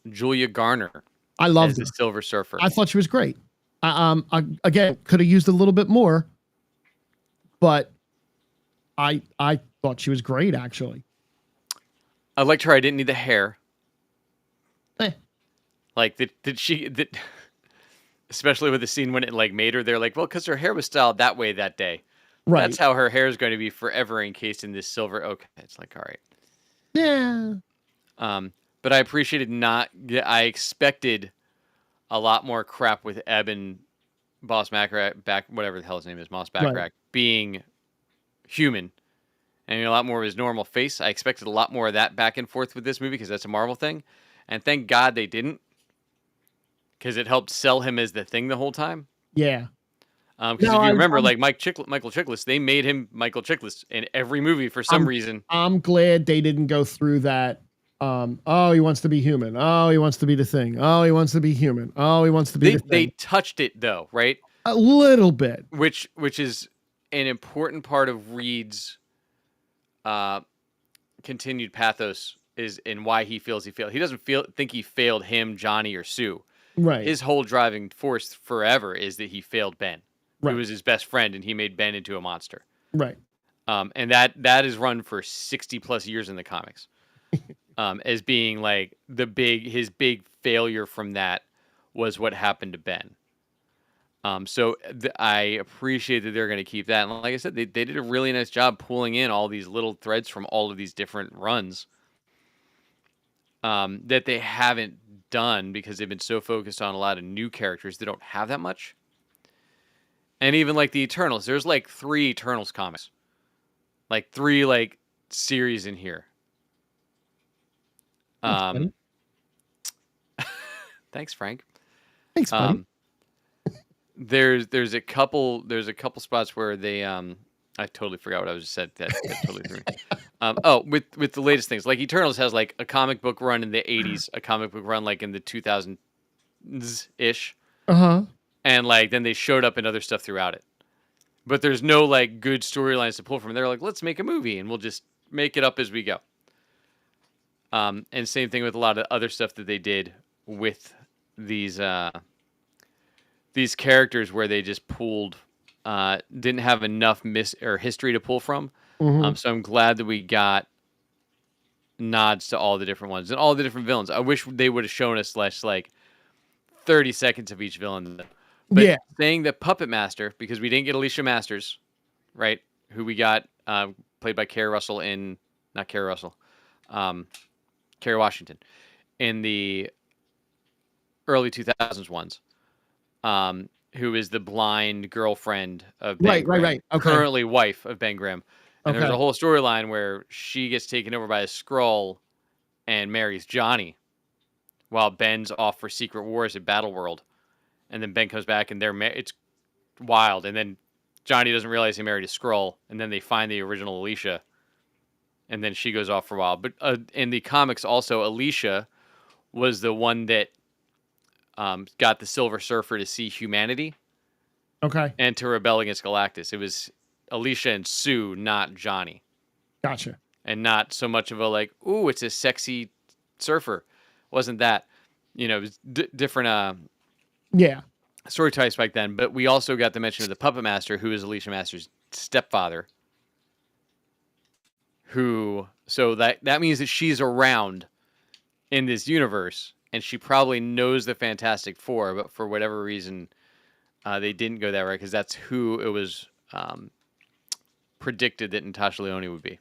Julia Garner I as loved the her. Silver Surfer? I thought she was great. I again could have used a little bit more, but I thought she was great actually. I liked her. I didn't need the hair. Eh, Like did she that especially with the scene when it like made her, they're like, well, because her hair was styled that way that day. right. That's how her hair is going to be forever encased in this silver. Okay, it's like all right. Yeah. But I appreciated not. I expected a lot more crap with Eben Boss Backrack, back whatever the hell his name is, Moss Right. Backrack, being human and a lot more of his normal face. I expected a lot more of that back and forth with this movie because that's a Marvel thing, and thank God they didn't, because it helped sell him as the Thing the whole time. Yeah. Because No, if you remember, I'm like Michael Chiklis, they made him Michael Chiklis in every movie for some reason. I'm glad they didn't go through that. Oh, he wants to be human. Oh, he wants to be the Thing. Oh, he wants to be human. Oh, he wants to be the They Thing. touched it though, right? A little bit. Which is an important part of Reed's continued pathos is in why he feels he failed. He doesn't think he failed him, Johnny, or Sue. Right. His whole driving force forever is that he failed Ben, Right. who was his best friend, and he made Ben into a monster. Right. And that is run for 60 plus years in the comics, as being like his big failure from that was what happened to Ben. So I appreciate that they're going to keep that. And like I said, they did a really nice job pulling in all these little threads from all of these different runs that they haven't done because they've been so focused on a lot of new characters that don't have that much. And even like the Eternals, there's like 3 Eternals comics, like 3 like series in here. Thanks, Thanks, Frank. Thanks, buddy. There's a couple spots where they I totally forgot what I was just said. That totally threw me. With the latest things, like Eternals has like a comic book run in the 80s, a comic book run like in the 2000s ish, and like then they showed up in other stuff throughout it. But there's no like good storylines to pull from. They're like, let's make a movie and we'll just make it up as we go. And same thing with a lot of other stuff that they did with these characters where they just pulled, didn't have enough history to pull from. So I'm glad that we got nods to all the different ones and all the different villains. I wish they would have shown us less like 30 seconds of each villain. But Yeah. saying that Puppet Master, because we didn't get Alicia Masters, right? Who we got played by Kerry Washington in the early 2000s ones. Who is the blind girlfriend of Ben Grimm, Right. Okay. currently wife of Ben Grimm. And there's Okay. a whole storyline where she gets taken over by a Skrull and marries Johnny while Ben's off for secret wars at Battleworld. And then Ben comes back and it's wild. And then Johnny doesn't realize he married a Skrull. And then they find the original Alicia. And then she goes off for a while. But in the comics also, Alicia was the one that got the Silver Surfer to see humanity. Okay. And to rebel against Galactus. It was Alicia and Sue, not Johnny. Gotcha. And not so much of a like, ooh, it's a sexy surfer. Wasn't that, it was different Yeah. story types back then. But we also got the mention of the Puppet Master, who is Alicia Master's stepfather. So that means that she's around in this universe. And she probably knows the Fantastic Four, but for whatever reason, they didn't go that right because that's who it was predicted that Natasha Lyonne would be.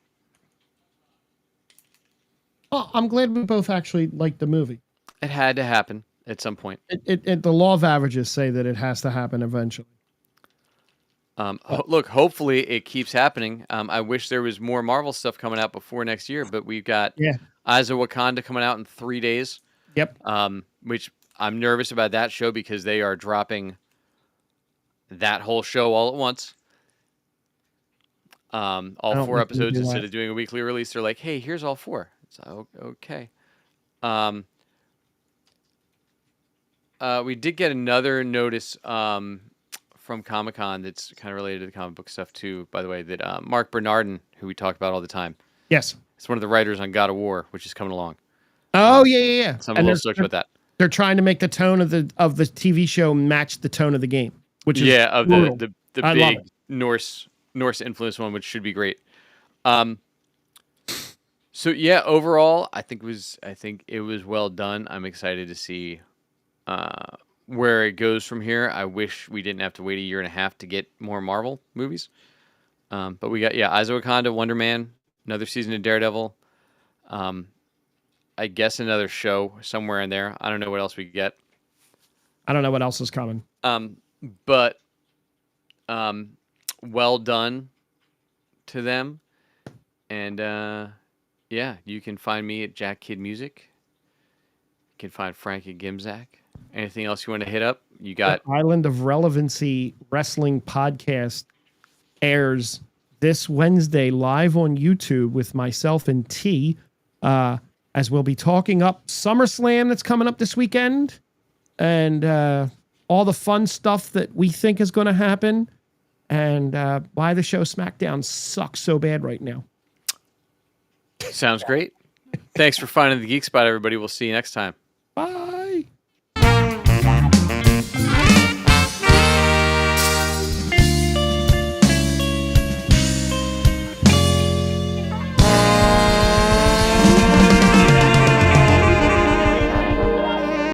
Oh, I'm glad we both actually liked the movie. It had to happen at some point. The law of averages say that it has to happen eventually. Look, hopefully it keeps happening. I wish there was more Marvel stuff coming out before next year, but we've got Eyes of Wakanda coming out in 3 days. Yep. Which I'm nervous about that show because they are dropping that whole show all at once. I All don't 4 like when you episodes do instead that. of doing a weekly release. They're like, hey, here's all 4. It's like, okay. We did get another notice from Comic-Con that's kind of related to the comic book stuff too, by the way, that Mark Bernardin, who we talk about all the time, Yes. is one of the writers on God of War, which is coming along. Oh yeah. So I'm a And little stoked about that. they're trying to make the tone of the TV show match the tone of the game, which is Of brutal. the I love big it. Norse influence one, which should be great. So yeah, overall, I think it was well done. I'm excited to see where it goes from here. I wish we didn't have to wait a year and a half to get more Marvel movies. But we got Eyes of Wakanda, Wonder Man, another season of Daredevil. I guess another show somewhere in there. I don't know what else we get. I don't know what else is coming. But well done to them. And yeah, you can find me at Jack Kid Music. You can find Frank at Gimzak. Anything else you want to hit up? You got The Island of Relevancy Wrestling podcast airs this Wednesday live on YouTube with myself and T, as we'll be talking up SummerSlam that's coming up this weekend and all the fun stuff that we think is going to happen and why the show SmackDown sucks so bad right now. Sounds great. Thanks for finding the Geek Spot, everybody. We'll see you next time. Bye.